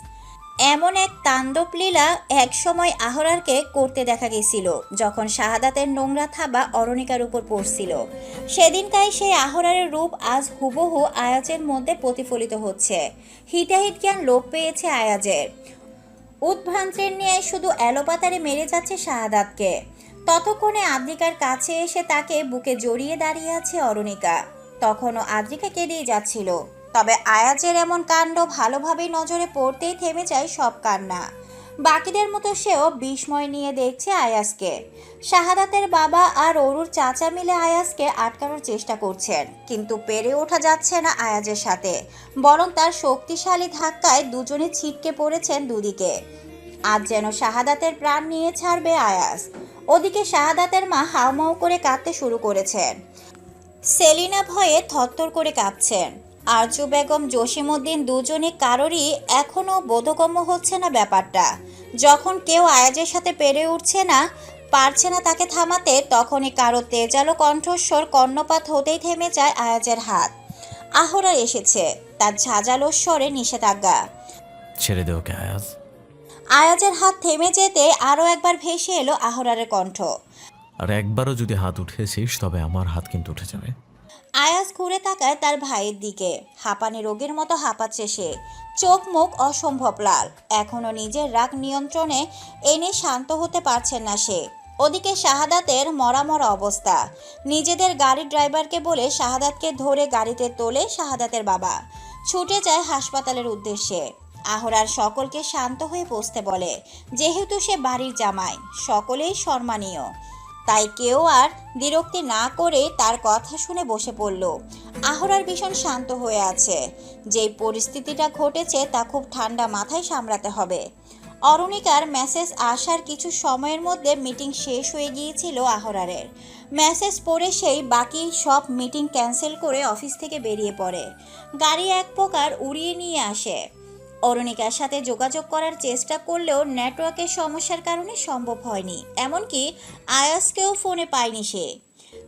এমন এক তাণ্ডব লীলা এক সময় আহরারকে করতে দেখা গেছিল, যখন শাহাদাতের নোংরা থাবা অরণিকার উপর পড়ছিল। সেদিনকাই সেই আহরারের রূপ আজ হুবহু আয়াজের মধ্যে প্রতিফলিত হচ্ছে। হিতাহিত জ্ঞান লোপ পেয়েছে আয়াজের। উদ্ভ্রান্তের নিয়ে শুধু এলোপাতারে মেরে যাচ্ছে শাহাদাতকে। ততক্ষণে আদ্রিকার কাছে এসে তাকে বুকে জড়িয়ে দাঁড়িয়ে আছে অরুণিকা। তখনও আদ্রিকা কেঁদেই যাচ্ছিল, তবে আয়াজের এমন কাণ্ড ভালোভাবেই নজরে পড়তেই থেমে যায় সব কান্না। বাকিদের মতো সেও বিস্ময় নিয়ে দেখছে আয়াজকে। শাহাদাতের বাবা আর অরুর চাচা মিলে আয়াজকে আটকানোর চেষ্টা করছেন, কিন্তু পেরে ওঠা যাচ্ছে না আয়াজের সাথে, বরং তার শক্তিশালী ধাক্কায় দুজনে ছিটকে পড়েছেন দুদিকে। আজ যেন শাহাদাতের প্রাণ নিয়ে ছাড়বে আয়াজ। ওদিকে শাহাদাতের মা হাউমাউ করে কাঁদতে শুরু করেছেন। সেলিনা ভয়ে থরথর করে কাঁপছেন। আরজু বেগম, জসিমউদ্দিন দুজনে কারোরই এখনও বোধগম্য হচ্ছে না ব্যাপারটা। যখন কেউ আয়াজের সাথে পেরে উঠছে না, পারছে না তাকে থামাতে, তখনই কারো তেজালো কণ্ঠস্বর কর্ণপাত হতেই থেমে যায় আয়াজের হাত। আহরা এসেছে, তার ঝাঁঝালো স্বরে নিষেধাজ্ঞা। ছেড়ে দে ওকে আয়াজ। আয়াজের হাত থেমে যেতে আরও একবার ভেসে এলো আহরারের কণ্ঠ। আর একবারও যদি হাত উঠেছিস তবে আমার হাত কিন্তু উঠে যাবে। আয়াজ ঘুরে তাকায় তার ভাইয়ের দিকে। হাঁপানি রোগীর মতো হাঁপাচ্ছে সে, চোখ মুখ অসম্ভব লাল। এখনও নিজের রাগ নিয়ন্ত্রণে এনে শান্ত হতে পারছেন না সে। ওদিকে শাহাদাতের মরা মরা অবস্থা। নিজেদের গাড়ির ড্রাইভারকে বলে শাহাদাতকে ধরে গাড়িতে তোলে শাহাদাতের বাবা। ছুটে যায় হাসপাতালের উদ্দেশ্যে। আহরার সকলকে শান্ত হয়ে বসতে বলে, যেহেতু সে বাড়ির জামাই, সকলেই সম্মানীয়, তাই কেউ আর বিরক্তি না করে তার কথা শুনে বসে পড়ল। আহরার ভীষণ শান্ত হয়ে আছে। যেই পরিস্থিতিটা ঘটেছে তা খুব ঠান্ডা মাথায় সামলাতে হবে। অরুণিকার মেসেজ আসার কিছু সময়ের মধ্যে মিটিং শেষ হয়ে গিয়েছিল আহরারের। মেসেজ পড়ে সেই বাকি সব মিটিং ক্যান্সেল করে অফিস থেকে বেরিয়ে পড়ে। গাড়ি এক প্রকার উড়িয়ে নিয়ে আসে। অরুণিকার সাথে যোগাযোগ করার চেষ্টা করলেও নেটওয়ার্কের সমস্যার কারণে সম্ভব হয়নি। এমনকি আয়াসকেও ফোনে পায়নি সে।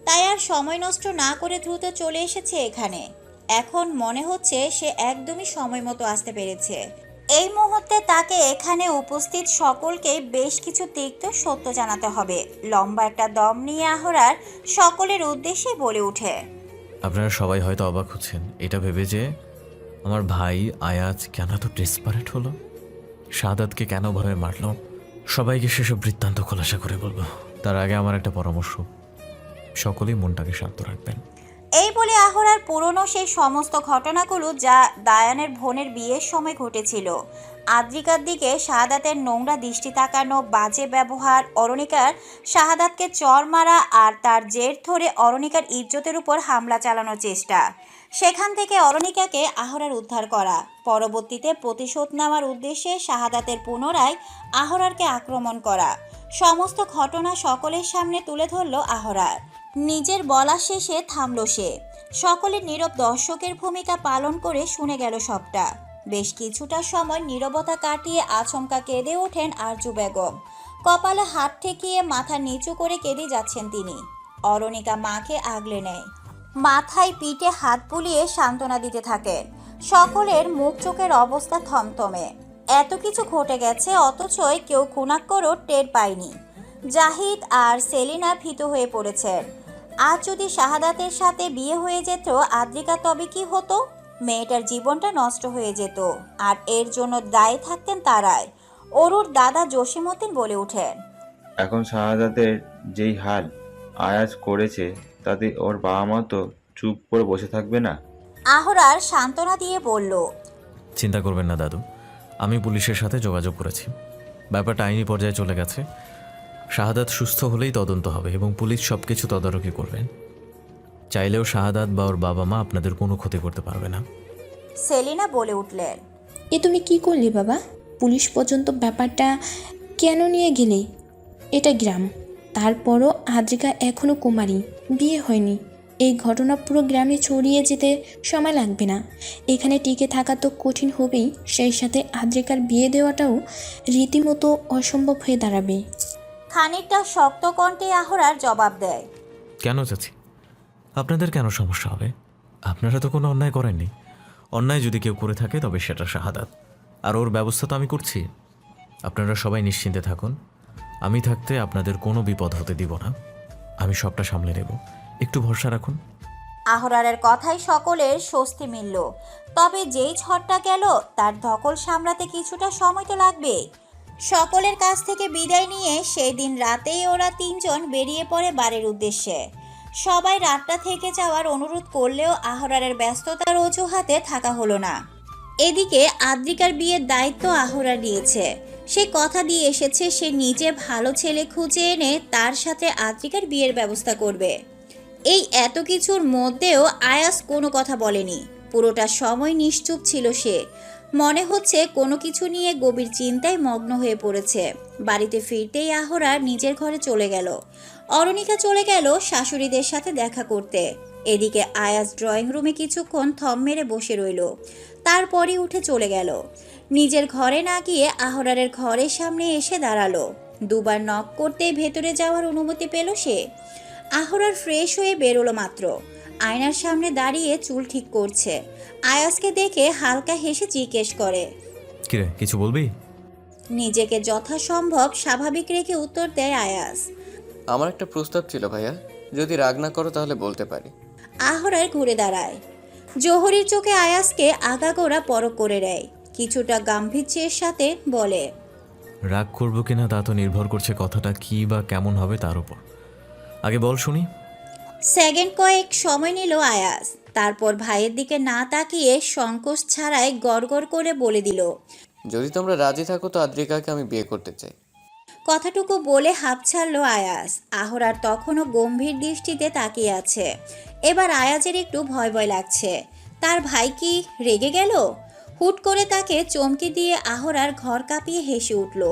তাই আর সময় নষ্ট না করে দ্রুত চলে এসেছে এখানে। এখন মনে হচ্ছে সে একদমই সময় মতো আসতে পেরেছে। এই মুহূর্তে তাকে এখানে উপস্থিত সকলকে বেশ কিছু তিক্ত সত্য জানাতে হবে। লম্বা একটা দম নিয়ে আহরার সকলের উদ্দেশ্যে বলে ওঠে, আপনারা সবাই হয়তো অবাক হচ্ছেন এটা ভেবে যে আমার ভাই আয়াজ কেন এত ডেসপারেট হলো, শাহাদাতকে কেন ভাবে মারলো। সবাইকে সেসব বৃত্তান্ত খোলাসা করে বলবো। তার আগে আমার একটা পরামর্শ, সকলেই মনটাকে শান্ত রাখবেন। এই বলে আহরার পুরনো সেই সমস্ত ঘটনাগুলো যা দায়ানের বোনের বিয়ের সময় ঘটেছিল, আদ্রিকার দিকে শাহাদাতের নোংরা দৃষ্টি তাকানো, বাজে ব্যবহার, অরুণিকার শাহাদাতকে চর মারা আর তার জের ধরে অরুণিকার ইজ্জতের উপর হামলা চালানোর চেষ্টা, সেখান থেকে অরুণিকাকে আহরার উদ্ধার করা, পরবর্তীতে প্রতিশোধ নেওয়ার উদ্দেশ্যে শাহাদাতের পুনরায় আহরারকে আক্রমণ করা, সমস্ত ঘটনা সকলের সামনে তুলে ধরল আহরার। নিজের বলা শেষে থামল সে। সকলে নীরব দর্শকের ভূমিকা পালন করে শুনে গেল সবটা। বেশ কিছুটা সময় নীরবতা কাটিয়ে আচমকা কেঁদে ওঠেন আরজু বেগম। কপালে হাত ঠেকিয়ে মাথা নিচু করে কেঁদে যাচ্ছেন তিনি। অরুণিকা মাকে আগলে নেয়, মাথায় পিঠে হাত বুলিয়ে সান্ত্বনা দিতে থাকেন। সকলের মুখ চোখের অবস্থা থমথমে। এত কিছু ঘটে গেছে অথচই কেউ খুনাক্করও টের পায়নি। জাহিদ আর সেলিনা ভীত হয়ে পড়েছেন। আজ যদি শাহাদাতের সাথে বিয়ে হয়ে যেত আদ্রিকা, তবে কি হতো? মেয়েটার জীবনটা নষ্ট হয়ে যেত, আর এর জন্য দায়ী থাকতেন তারাই। অরুর দাদা জসিমউদ্দিন বলে ওঠেন, এখন শাহাদাতের যেই হাল আয়াজ করেছে তাতে ওর বাবা মা তো চুপ করে বসে থাকবে না। আহরার সান্ত্বনা দিয়ে বলল, চিন্তা করবেন না দাদু, আমি পুলিশের সাথে যোগাযোগ করেছি। ব্যাপারটা আইনি পর্যায়ে চলে গেছে। শাহাদাত সুস্থ হলেই তদন্ত হবে এবং পুলিশ সব কিছু তদারকি করবেন। চাইলেও শাহাদাত বা ওর বাবা মা আপনাদের কোনো ক্ষতি করতে পারবে না। সেলিনা বলে উঠলেন, এ তুমি কি করলি বাবা? পুলিশ পর্যন্ত ব্যাপারটা কেন নিয়ে গেলে? এটা গ্রাম, তারপরও আদ্রিকা এখনও কুমারী, বিয়ে হয়নি। এই ঘটনা পুরো গ্রামে ছড়িয়ে যেতে সময় লাগবে না। এখানে টিকে থাকা তো কঠিন হবেই, সেই সাথে আদ্রিকার বিয়ে দেওয়াটাও রীতিমতো অসম্ভব হয়ে দাঁড়াবে। খানিকটা শক্ত কণ্ঠে আহরার জবাব দেয়, কেন চাচ্ছি? আপনাদের কেন সমস্যা হবে? আপনারা তো কোনো অন্যায় করেননি। অন্যায় যদি কেউ করে থাকে তবে সেটা শাহাদাত, আর ওর ব্যবস্থা তো আমি করছি। আপনারা সবাই নিশ্চিন্তে থাকুন। আমি থাকতে আপনাদের কোনো বিপদ হতে দিব না। আমি সবটা সামলে নেব, একটু ভরসা রাখুন। আহরারের কথাই সকলের স্বস্তি মিলল। তবে যেই ঝড়টা গেল তার ধকল সামলাতে কিছুটা সময় তো লাগবে। সকলের কাছ থেকে বিদায় নিয়ে সেই দিন রাতেই ওরা তিনজন বেরিয়ে পড়ে বাড়ির উদ্দেশ্যে। সবাই রাতটা থেকে যাওয়ার অনুরোধ করলেও আহরারের ব্যস্ততার অজুহাতে থাকা হলো না। এদিকে আদ্রিকার বিয়ের দায়িত্ব আহরার নিয়েছে। সে কথা দিয়ে এসেছে সে নিজে ভালো ছেলে খুঁজে এনে তার সাথে আদ্রিকার বিয়ের ব্যবস্থা করবে। এই এত কিছুর মধ্যেও আয়াস কোনো কথা বলেনি। পুরোটা সময় নিশ্চুপ ছিল সে। মনে হচ্ছে কোনো কিছু নিয়ে গভীর চিন্তায় মগ্ন হয়ে পড়েছে। বাড়িতে ফিরতেই আহরার নিজের ঘরে চলে গেল। অরুণিকা চলে গেল শাশুড়িদের সাথে দেখা করতে। এদিকে আয়াস ড্রয়িং রুমে কিছুক্ষণ থম মেরে বসে রইল, তারপরই উঠে চলে গেল। নিজের ঘরে না গিয়ে আহরারের ঘরের সামনে এসে দাঁড়ালো। দুবার নক করতেই ভেতরে যাওয়ার অনুমতি পেল সে। আহরার ফ্রেশ হয়ে বেরোলো মাত্র, আয়নার সামনে দাঁড়িয়ে চুল ঠিক করছে। আয়াসকে দেখে হালকা হেসে জিজ্ঞেস করে, কিরে কিছু বলবি? নিজেকে যথাসম্ভব স্বাভাবিক রেখে উত্তর দেয় আয়াস। আমার একটা প্রস্তাব ছিল ভাইয়া, যদি রাগ না করো তাহলে বলতে পারি। আহরার ঘুরে দাঁড়ায়। জোহরির চোখে আয়াসকে আগাগোড়া পরখ করে দেয়। কিছুটা গাম্ভীর্যের সাথে বলে, রাগ করবো কিনা তা তো নির্ভর করছে কথাটা কি বা কেমন হবে তার উপর। আগে বল শুনি। সেকেন্ড কয়েক সময় নিল আয়াস, তারপর ভাইয়ের দিকে না তাকিয়ে সংকোচ ছাড়াই গড়গড় করে বলে দিল, যদি তোমরা রাজি থাকো তো আদ্রিকাকে আমি বিয়ে করতে চাই। কথাটুকু বলে হাঁপ ছাড়ল আয়াস। আহরার তখনও গম্ভীর দৃষ্টিতে তাকিয়ে আছে। এবার আয়াজের একটু ভয় ভয় লাগছে। তার ভাই কি রেগে গেল? হুট করে তাকে চমকে দিয়ে আহরার ঘর কাঁপিয়ে হেসে উঠল।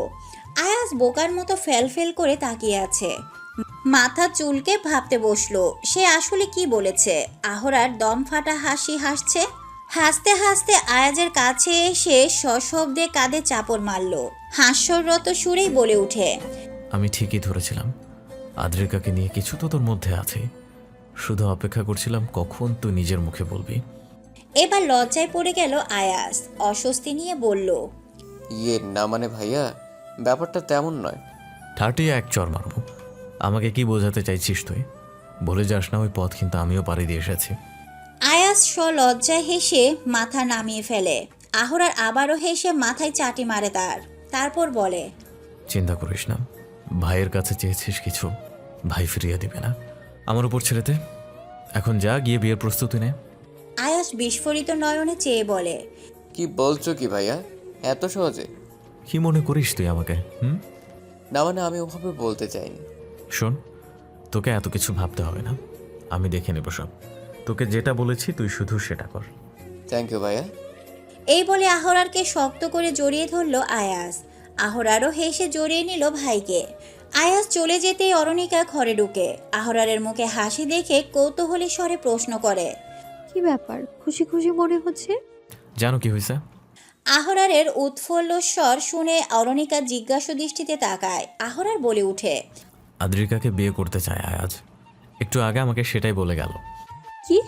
আয়াস বোকার মতো ফেল করে তাকিয়ে আছে। মাথা চুলকে ভাবতে বসলো সে আসলে কি বলেছে। আহরার দম ফাটা হাসি হাসছে। হাসতে হাসতে আয়াজের কাছে এসে সশব্দে কাঁধে চাপড় মারল। হাস্যরত সুরেই বলে উঠে, আমি ঠিকই ধরেছিলাম, আদ্রিকাকে নিয়ে কিছু তো তোর মধ্যে আছে। শুধু অপেক্ষা করছিলাম কখন তুই নিজের মুখে বলবি। এবার লজ্জায় পড়ে গেল আয়াস। অস্বস্তি নিয়ে বলল, ইয়ে না মানে ভাইয়া, ব্যাপারটা তেমন নয়। ঠাটিয়ে এক চর মারব। আমাকে কি বোঝাতে চাইছিস তুই? বলে যাস না ওই পথ কিন্তু আমিও পাড়ি দিয়ে এসেছি। আয়াস লজ্জায় হেসে মাথা নামিয়ে ফেলে। আহরার আবারও হেসে মাথায় চাটি মারে তারপর বলে, চিন্তা করিস না, ভাইয়ের কাছে চেয়েছিস কিছু, ভাই ফিরিয়ে দিবে না। আমার উপর ছেড়ে দে, এখন যা গিয়ে বিয়ের প্রস্তুতি নে। আয়াস বিস্ফোরিত নয়নে চেয়ে বলে, কি বলছো কি ভাইয়া, এত সহজে? কি মনে করিস তুই আমাকে? না মানে আমি ওভাবে বলতে চাইনি। শোন, তোকে এত কিছু ভাবতে হবে না, আমি দেখে নেব সব। তোকে যেটা বলেছি তুই শুধু সেটা কর। থ্যাংক ইউ ভাইয়া। এই বলে আহরারকে শক্ত করে জড়িয়ে ধরল আয়াস। আহরারও হেসে জড়িয়ে নিল ভাইকে। আয়াস চলে যেতেই অরুণিকা ঘরে ঢুকে। আহরারের মুখে হাসি দেখে কৌতূহলী স্বরে প্রশ্ন করে, কি ব্যাপার, খুশি খুশি মনে হচ্ছে? জানো কি হয়েছে? আহরারের উৎফুল্ল স্বর শুনে অরুণিকা জিজ্ঞাসু দৃষ্টিতে তাকায়। আহরার বলে উঠে, আদ্রিকাকে বিয়ে করতে চায় আয়াজ। একটু আগে আমাকে সেটাই বলে গেল। কি?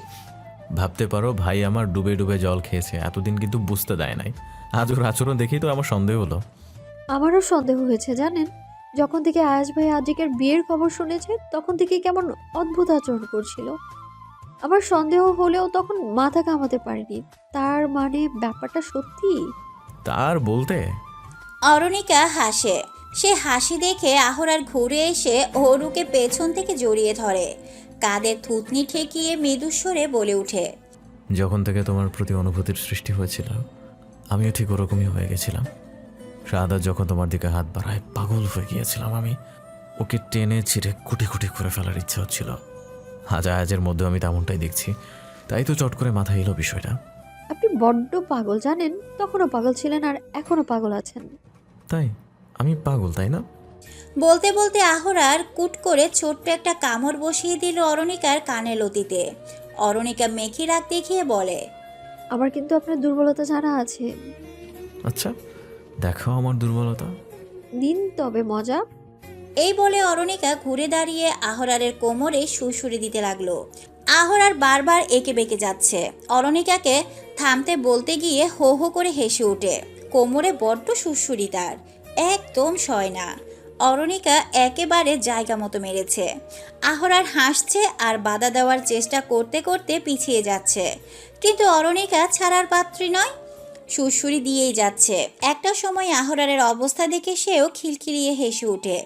ভাবতে পারো, ভাই আমার ডুবে ডুবে জল খেয়েছে, এতদিন কিন্তু বুঝতে দেয় নাই। আজ ওর আচরণ দেখেই তো আমার সন্দেহ হলো। আমারও সন্দেহ হয়েছে জানেন, যখন থেকে আয়াস ভাই আদ্রিকার বিয়ের খবর শুনেছে তখন থেকে কেমন অদ্ভুত আচরণ করছিল। আমার সন্দেহ হলেও তখন মাথা কামাতে পারিনি। তার মানে ব্যাপারটা সত্যি? তার বলতে? অরুণিকা হাসে। সে হাসি দেখে আহরার ঘুরে এসে অরুকে পেছন থেকে জড়িয়ে ধরে। কাঁধে থুতনি ঠেকিয়ে মৃদুস্বরে বলে উঠে, যখন থেকে তোমার প্রতি অনুভূতির সৃষ্টি হয়েছিল আমিও ঠিক ওরকমই হয়ে গেছিলাম। শাহাদাত যখন তোমার দিকে হাত বাড়ায় পাগল হয়ে গিয়েছিলাম আমি। ওকে টেনে ছিঁড়ে কুটি কুটি করে ফেলার ইচ্ছা হচ্ছিল। আজ আয়াজের মধ্যে আমি তেমনটাই দেখছি, তাই তো চট করে মাথায় এলো বিষয়টা। আপনি বড্ড পাগল জানেন, তখনও পাগল ছিলেন আর এখনো পাগল আছেন। তাই আমি পাগল, তাই না? বলতে বলতে আহরার কুট করে ছোট্ট একটা কামড় বসিয়ে দিল অরুণিকার কানে লতিতে। অরুণিকা মেখি রাগ দেখিয়ে বলে, আমার কিন্তু আপনার দুর্বলতা জানা আছে। আচ্ছা, দেখাও আমার দুর্বলতা। নিন তবে মজা। এই বলে অরুণিকা ঘুরে দাঁড়িয়ে আহরারের কোমরে সুড়সুড়ি দিতে লাগলো। আহরার বারবার এঁকে বেঁকে যাচ্ছে। অরুণিকাকে থামতে বলতে গিয়ে হো হো করে হেসে ওঠে। কোমরে বড্ড সুড়সুড়ি তার, একদম সয় না। অরুণিকা একেবারে জায়গা মতো মেরেছে। আহরার হাসছে আর বাধা দেওয়ার চেষ্টা করতে করতে পিছিয়ে যাচ্ছে, কিন্তু অরুণিকা ছাড়ার পাত্রী নয়। সুরসুরি দিয়েই যাচ্ছে। একটা সময় আহরারের অবস্থা দেখে সেও খিলখিলিয়ে হেসে ওঠে।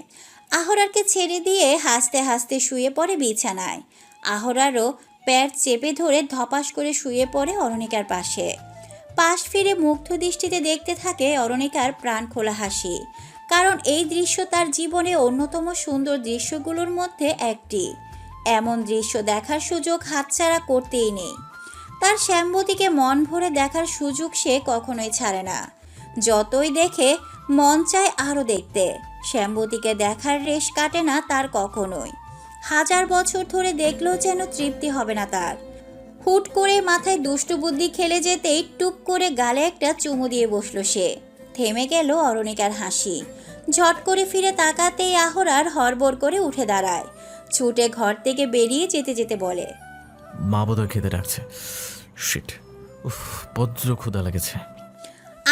আহরারকে ছেড়ে দিয়ে হাসতে হাসতে শুয়ে পড়ে বিছানায়। আহরারও প্যার চেপে ধরে ধপাস করে শুয়ে পড়ে অরণিকার পাশে। পাশ ফিরে মুগ্ধ দৃষ্টিতে দেখতে থাকে অরণিকার প্রাণ খোলা হাসি। কারণ এই দৃশ্য তার জীবনে অন্যতম সুন্দর দৃশ্যগুলোর মধ্যে একটি। এমন দৃশ্য দেখার সুযোগ হাতছাড়া করতেই নেই। তার শ্যামবতীকে মন ভরে দেখার সুযোগ সে কখনোই ছাড়ে না। যতই দেখে মন চায় আরও দেখতে। শ্যামবতীকে দেখার রেশ কাটে না তার কখনোই। 1000 বছর ধরে দেখলেও যেন তৃপ্তি হবে না তার। হুট করে মাথায় দুষ্টু বুদ্ধি খেলে যেতেই টুপ করে গালে একটা চুমু দিয়ে বসলো সে। থেমে গেল অরণিকার হাসি। ঝট করে ফিরে তাকাতেই আহরার হড়বড় করে উঠে দাঁড়ায়। ছুটে ঘর থেকে বেরিয়ে যেতে যেতে বলে, মা বোধহয় খেতে ডাকছে। শিট, উফ, বজ্র ক্ষুধা লেগেছে।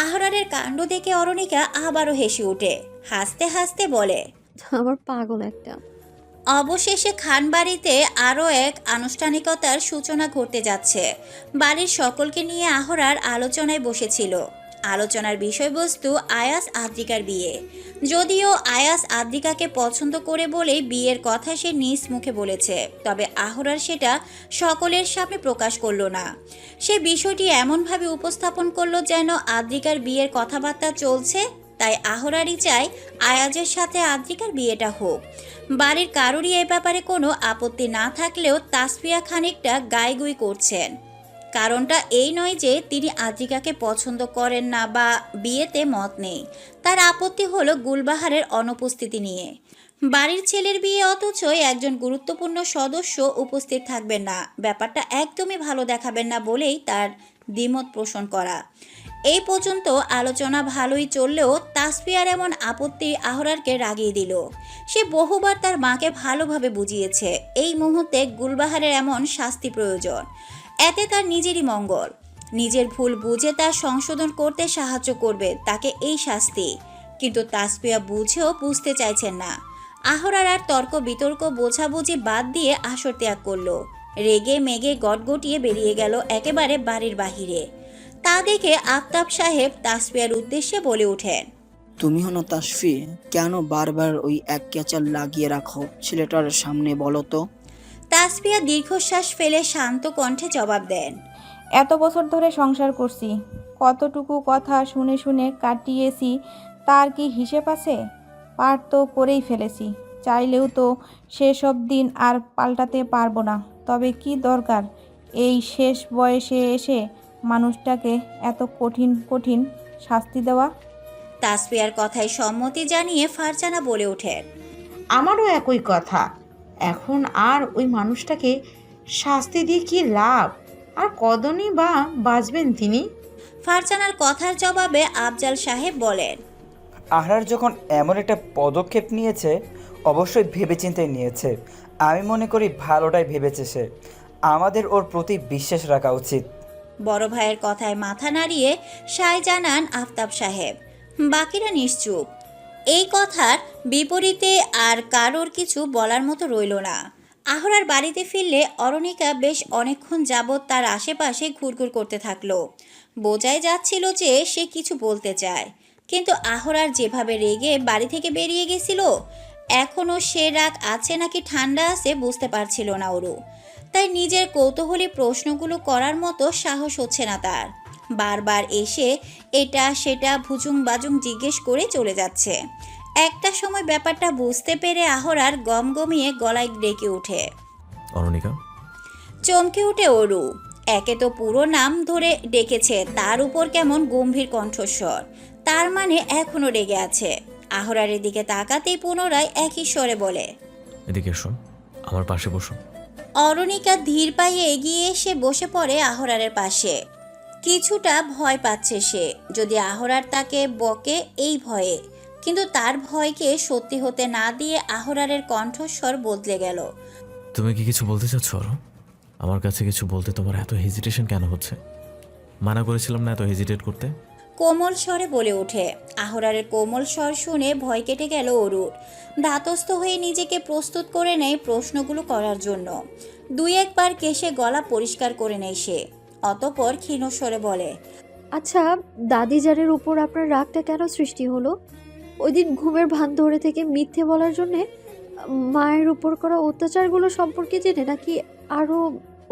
আহরারের কাণ্ড দেখে অরণিকা আবারও হেসে ওঠে। হাসতে হাসতে বলে, আমার পাগল একটা। অবশেষে খানবাড়িতে আরও এক আনুষ্ঠানিকতার সূচনা ঘটতে যাচ্ছে। বাড়ির সকলকে নিয়ে আহরার আলোচনায় বসেছিল। আলোচনার বিষয়বস্তু আয়াস আদ্রিকার বিয়ে। যদিও আয়াস আদ্রিকাকে পছন্দ করে বলেই বিয়ের কথা সে নিজ মুখে বলেছে, তবে আহরার সেটা সকলের সামনে প্রকাশ করলো না। সে বিষয়টি এমনভাবে উপস্থাপন করলো যেন আদ্রিকার বিয়ের কথাবার্তা চলছে। তাই আহরারই চায় আয়াজের সাথে আদ্রিকার বিয়েটা হোক। বাড়ির কারোরই এ ব্যাপারে কোনো আপত্তি না থাকলেও তাসফিয়া খানিকটা গাইগুই করছেন। কারণটা এই নয় যে তিনি আদ্রিকাকে পছন্দ করেন না বা বিয়েতে মত নেই। তার আপত্তি হলো গুলবাহারের অনুপস্থিতি নিয়ে। বাড়ির ছেলের বিয়ে অথচ একজন গুরুত্বপূর্ণ সদস্য উপস্থিত থাকবেন না, ব্যাপারটা একদমই ভালো দেখাবেন না বলেই তার দ্বিমত পোষণ করা। এই পর্যন্ত আলোচনা ভালোই চললেও তাসফিয়ার এমন আপত্তি আহরারকে রাগিয়ে দিল। সে বহুবার তার মাকে ভালোভাবে বুঝিয়েছে এই মুহূর্তে গুলবাহারের এমন শাস্তি প্রয়োজন। এতে তার নিজেরই মঙ্গল। নিজের ভুল বুঝে তার সংশোধন করতে সাহায্য করবে তাকে এই শাস্তি। কিন্তু তাসফিয়া বুঝেও বুঝতে চাইছেন না। আহরার আর তর্ক বিতর্ক বোঝাবুঝি বাদ দিয়ে আসর ত্যাগ করলো। রেগে মেগে গটগটিয়ে বেরিয়ে গেল একেবারে বাড়ির বাহিরে। তা দেখে আফতাব সাহেব তাসফিয়ার উদ্দেশ্যে বলে ওঠেন, তুমিও না তাসফি, কেন বারবার ওই এক ক্যাচাল লাগিয়ে রাখো ছেলেটার সামনে, বলো তো? তাসফিয়া দীর্ঘশ্বাস ফেলে শান্ত কণ্ঠে জবাব দেন, এত বছর ধরে সংসার করছি, কতটুকু কথা শুনে শুনে কাটিয়েছি তার কি হিসেব আছে? পার তো করেই ফেলেছি, চাইলেও তো সেসব দিন আর পাল্টাতে পারবো না। তবে কি দরকার এই শেষ বয়সে এসে মানুষটাকে এত কঠিন কঠিন শাস্তি দেওয়া? তাসফিয়ার কথায় সম্মতি জানিয়ে ফারজানা বলে ওঠেন, আমারও একই কথা। এখন আর ওই মানুষটাকে শাস্তি দিয়ে কি লাভ? আর কদিনই বা বাঁচবেন তিনি? ফারজানার কথার জবাবে আফজাল সাহেব বলেন, আহরার যখন এমন একটা পদক্ষেপ নিয়েছে অবশ্যই ভেবেচিন্তে নিয়েছে। আমি মনে করি ভালোটাই ভেবেছে সে। আমাদের ওর প্রতি বিশ্বাস রাখা উচিত। বড় ভাইয়ের কথায় মাথা নাড়িয়ে সায় জানান আফতাব সাহেব। বাকিরা নিশ্চুপ। এই কথার বিপরীতে আর কারোর কিছু বলার মতো রইল না। আহরার বাড়িতে ফিরলে অরণিকা বেশ অনেকক্ষণ যাবৎ তার আশেপাশে ঘুরঘুর করতে থাকলো। বোঝাই যাচ্ছিল যে সে কিছু বলতে চায়, কিন্তু আহরার যেভাবে রেগে বাড়ি থেকে বেরিয়ে গেছিল, এখনও সে রাগ আছে নাকি ঠান্ডা আছে বুঝতে পারছিল না ওরু। তাই নিজের কৌতূহলী প্রশ্নগুলো করার মতো সাহস হচ্ছে না তার। বারবার এসে এটা সেটা ভুজুং বাজুং জিজ্ঞেস করে চলে যাচ্ছে। একটা সময় ব্যাপারটা বুঝতে পেরে আহরার গমগমিয়ে গলায় ডেকে ওঠে। অরণিকা, চমকে উঠে অরু। একে তো পুরো নাম ধরে ডেকেছে, তার উপর কেমন গম্ভীর কণ্ঠস্বর। তার মানে এখনো রেগে আছে। আহরারের দিকে তাকাতেই পুনরায় একই স্বরে বলে, এদিকে এসো, আমার পাশে বসো। অরণিকা ধীর পায়ে এগিয়ে এসে বসে পড়ে আহরারের পাশে। কিছুটা ভয় পাচ্ছে সে, যদি আহরার তাকে বকে এই ভয়ে। কিন্তু তার ভয়কে সত্যি হতে না দিয়ে আহরারের কণ্ঠস্বর বদলে গেল। তুমি কি কিছু বলতে চাচ্ছ অরু? আমার কাছে কিছু বলতে তোমার এত হেজিটেশন কেন হচ্ছে? মানা করেছিলাম না এত হেজিটেট করতে? কোমল স্বরে বলে ওঠে। আহরারের কোমল স্বর শুনে ভয় কেটে গেল অরুর। ধাতস্থ হয়ে নিজেকে প্রস্তুত করে নেয় প্রশ্নগুলো করার জন্য। 2-1 বার কেশে গলা পরিষ্কার করে নেয় সে। অতঃপর ক্ষীণ স্বরে বলে, আচ্ছা, দাদি জানের উপর আপনার রাগটা কেন সৃষ্টি হলো? ওই দিন ঘুমের ভান ধরে থেকে মিথ্যে বলার জন্যে মায়ের উপর করা অত্যাচারগুলো সম্পর্কে জেনে, নাকি আরও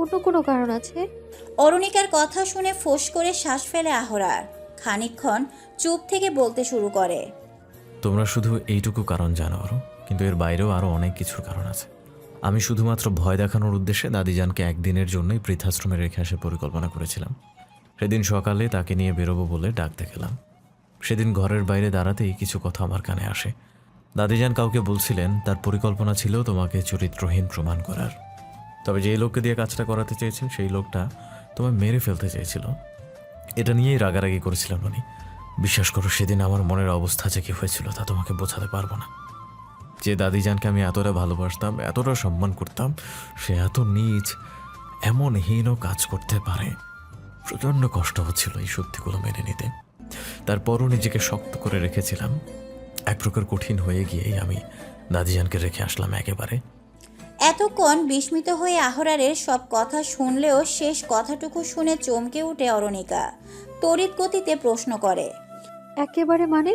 অন্য কোনো কারণ আছে? অরুণিকার কথা শুনে ফোঁস করে শ্বাস ফেলে আহরার। খানিকক্ষণ চুপ থেকে বলতে শুরু করে। তোমরা শুধু এইটুকু কারণ জানো আরও, কিন্তু এর বাইরেও আরও অনেক কিছুর কারণ আছে। আমি শুধুমাত্র ভয় দেখানোর উদ্দেশ্যে দাদিজানকে একদিনের জন্যই বৃদ্ধাশ্রমে রেখে আসার পরিকল্পনা করেছিলাম। সেদিন সকালে তাকে নিয়ে বেরোবো বলে ডাকতে গেলাম। সেদিন ঘরের বাইরে দাঁড়াতেই কিছু কথা আমার কানে আসে। দাদিজান কাউকে বলছিলেন তার পরিকল্পনা ছিল তোমাকে চরিত্রহীন প্রমাণ করার। তবে যেই লোককে দিয়ে কাজটা করাতে চেয়েছেন সেই লোকটা তোমায় মেরে ফেলতে চেয়েছিল। এটা নিয়েই রাগারাগি করেছিলেন উনি। বিশ্বাস করো, সেদিন আমার মনের অবস্থা যে কী হয়েছিল তা তোমাকে বোঝাতে পারবো না। যে দাদিজানকে আমি এতটা ভালোবাসতাম, এতটা সম্মান করতাম, সে এত নীচ, এমন হীন কাজ করতে পারে। প্রচণ্ড কষ্ট হচ্ছিল এই সত্যিগুলো মেনে নিতে। তারপরও নিজেকে শক্ত করে রেখেছিলাম। এক প্রকার কঠিন হয়ে গিয়েই আমি দাদিজানকে রেখে আসলাম একেবারে। এতক্ষণ বিস্মিত হয়ে আহরারের সব কথা শুনলেও শেষ কথাটুকু শুনে চমকে উঠে অরুণিকা তড়িৎ গতিতে প্রশ্ন করে। একেবারে মানে?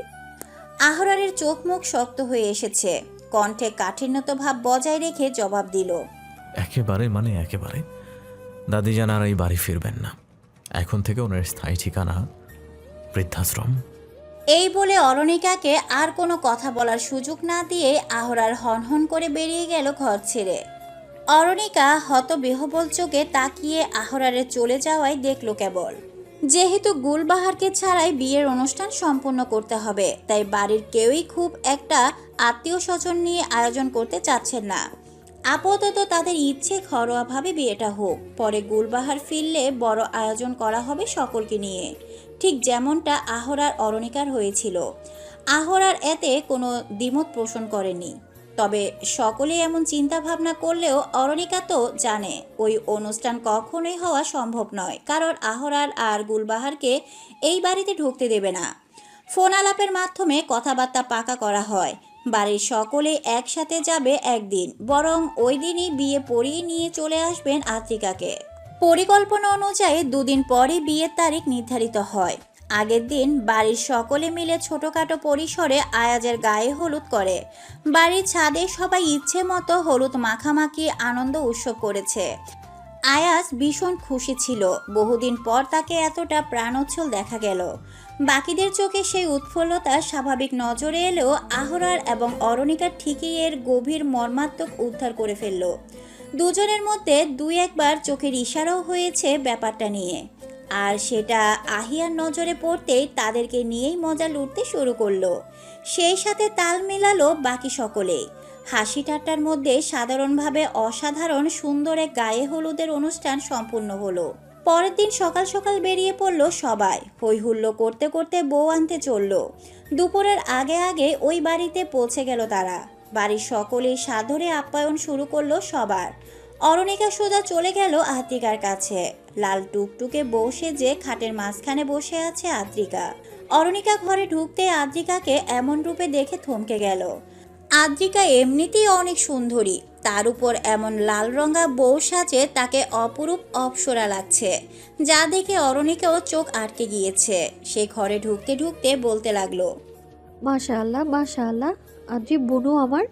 আহরারের চোখ মুখ শক্ত হয়ে এসেছে, কণ্ঠে কাঠিন্যত ভাব বজায় রেখে জবাব দিল। একেবারে মানে একেবারে। দাদিজান আর এই বাড়ি ফিরবেন না। এখন থেকে ওনার স্থায়ী ঠিকানা বৃদ্ধাশ্রম। এই বলে অরুণিকাকে আর কোনো কথা বলার সুযোগ না দিয়ে আহরার হনহন করে বেরিয়ে গেল ঘর ছেড়ে। অরুণিকা হতবিহ্বল চোখে তাকিয়ে আহরারের চলে যাওয়াই দেখল কেবল। যেহেতু গুলবাহারকে ছাড়াই বিয়ের অনুষ্ঠান সম্পন্ন করতে হবে, তাই বাড়ির কেউই খুব একটা আত্মীয় স্বজন নিয়ে আয়োজন করতে চাচ্ছেন না। আপাতত তাদের ইচ্ছে ঘরোয়াভাবে বিয়েটা হোক, পরে গুলবাহার ফিরলে বড় আয়োজন করা হবে সকলকে নিয়ে, ঠিক যেমনটা আহরার অরুণিকার হয়েছিল। আহরার এতে কোনো দ্বিমত পোষণ করেনি। তবে সকলে এমন চিন্তা ভাবনা করলেও অরুণিকা তো জানে ওই অনুষ্ঠান কখনোই হওয়া সম্ভব নয়, কারণ আহরার আর গুলবাহারকে এই বাড়িতে ঢুকতে দেবে না। ফোন আলাপের মাধ্যমে কথাবার্তা পাকা করা হয়। বাড়ির সকলে একসাথে যাবে একদিন, বরং ওই দিনই বিয়ে পড়িয়ে নিয়ে চলে আসবেন আদ্রিকাকে। পরিকল্পনা অনুযায়ী দুদিন পরে বিয়ের তারিখ নির্ধারিত হয়। আগের দিন বাড়ির সকলে মিলে ছোটখাটো পরিসরে আয়াজের গায়ে হলুদ করে। বাড়ির ছাদে সবাই ইচ্ছে মতো হলুদ মাখামাখি আনন্দ উৎসব করেছে। আয়াজ ভীষণ খুশি ছিল। বহুদিন পর তাকে এতটা প্রাণোচ্ছল দেখা গেল। বাকিদের চোখে সেই উৎফুল্লতা স্বাভাবিক নজরে এলেও আহরার এবং অরুণিকা ঠিকই এর গভীর মর্মাত্মক উদ্ধার করে ফেলল। দুজনের মধ্যে দুই একবার চোখের ইশারাও হয়েছে ব্যাপারটা নিয়ে, আর সেটা আহিয়ার নজরে পড়তেই তাদেরকে নিয়েই মজা লুটতে শুরু করলো। সেই সাথে তাল মেলালো বাকি সকলেই। হাসি ঠাট্টার মধ্যে সাধারণভাবে অসাধারণ সুন্দর এক গায়ে হলুদের অনুষ্ঠান সম্পূর্ণ হলো। পরের দিন সকাল সকাল বেরিয়ে পড়লো সবাই। হই হুল্লো করতে করতে বউ আনতে চলল। দুপুরের আগে আগে ওই বাড়িতে পৌঁছে গেল তারা। বাড়ির সকলেই সাদরে আপ্যায়ন শুরু করলো সবার। অরুণিকা সোজা চলে গেল আদ্রিকার কাছে। লাল টুকটুকে বউ সেজে খাটের মাঝখানে বসে আছে আদ্রিকা। অরুণিকা ঘরে ঢুকতে আদ্রিকাকে এমন রূপে দেখে থমকে গেল। আদ্রিকা এমনিতেই অনেক সুন্দরী, তার উপর এমন লাল রঙা বউ সাজে তাকে অপরূপ অপসরা লাগছে, যা দেখে অরুণিকাও চোখ আটকে গিয়েছে। সে ঘরে ঢুকতে ঢুকতে বলতে লাগলো, মাশাআল্লাহ মাশাআল্লাহ, আদ্রি বোনু আমার,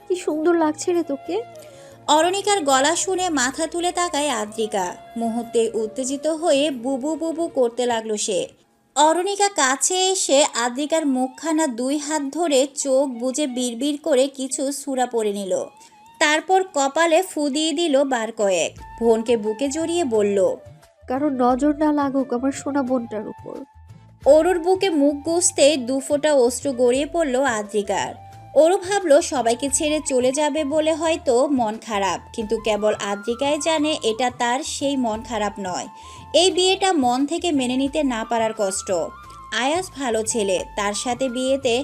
কি সুন্দর লাগছে রে তোকে। অরুণিকার গলা শুনে মাথা তুলে তাকায় আদ্রিকা। মুহূর্তে উত্তেজিত হয়ে বুবু বুবু করতে লাগলো সে। অরুণিকা কাছে এসে আদ্রিকার মুখখানা দুই হাত ধরে চোখ বুজে বিড়বিড় করে কিছু সূরা পড়ে নিল। তারপর কপালে ফু দিয়ে দিল বার কয়েক। বোনকে বুকে জড়িয়ে বলল, কারণ নজর না লাগুক আমার সোনা বোনটার উপর। অরুর বুকে মুখ গুজতে দুফোঁটা অশ্রু গড়িয়ে পড়ল আদ্রিকার। অরু ভাবল সবাইকে ছেড়ে চলে যাবে বলে হয়তো মন খারাপ, কিন্তু কেবল আদ্রিকাই জানে এটা তার সেই মন খারাপ নয়। এই বিয়েটা মন থেকে মেনে নিতে না পারার কষ্ট। আয়াস ভালো ছেলে, তার সাথে বিয়েতে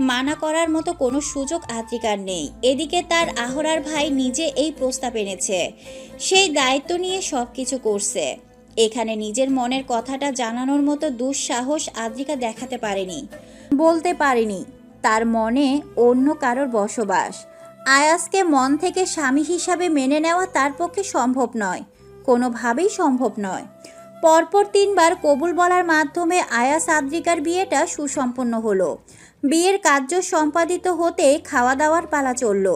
মানা করার মতো কোনো সুযোগ আদ্রিকার নেই। এদিকে তার আহরার ভাই নিজে এই প্রস্তাব এনেছে, সেই দায়িত্ব নিয়ে সব কিছু করছে। এখানে নিজের মনের কথাটা জানানোর মতো দুঃসাহস আদ্রিকা দেখাতে পারেনি, বলতে পারেনি তার মনে অন্য কারোর বসবাস। আয়াসকে মন থেকে স্বামী হিসাবে মেনে নেওয়া তার পক্ষে সম্ভব নয়, কোনোভাবেই সম্ভব নয়। পরপর 3 বার কবুল বলার মাধ্যমে আয়াস আদ্রিকার বিয়েটা সুসম্পন্ন হলো। বিয়ের কার্য সম্পাদিত হতে খাওয়া দাওয়ার পালা চলল।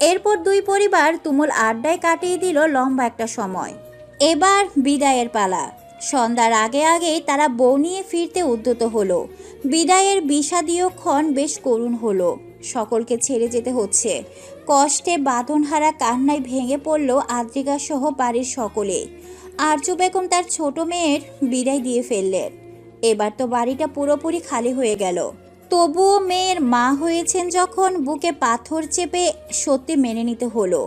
এরপর দুই পরিবার তুমুল আড্ডায় কাটিয়ে দিল লম্বা একটা সময়। এবার বিদায়ের পালা। সন্ধ্যার আগে আগেই তারা বউ নিয়ে ফিরতে উদ্যত হলো। বিদায়ের বিষাদীয় ক্ষণ বেশ করুণ হলো। সকলকে ছেড়ে যেতে হচ্ছে। কষ্টে বাঁধনহারা কান্নায় ভেঙে পড়ল আদ্রিকা সহ বাড়ির সকলে। আরজু বেগম তার ছোট মেয়ের বিদায় দিয়ে ফেললেন। এবার তো বাড়িটা পুরোপুরি খালি হয়ে গেল। তবুও মেয়ের মা হয়েছেন যখন বুকে পাথর চেপে সত্যি মেনে নিতে হলো।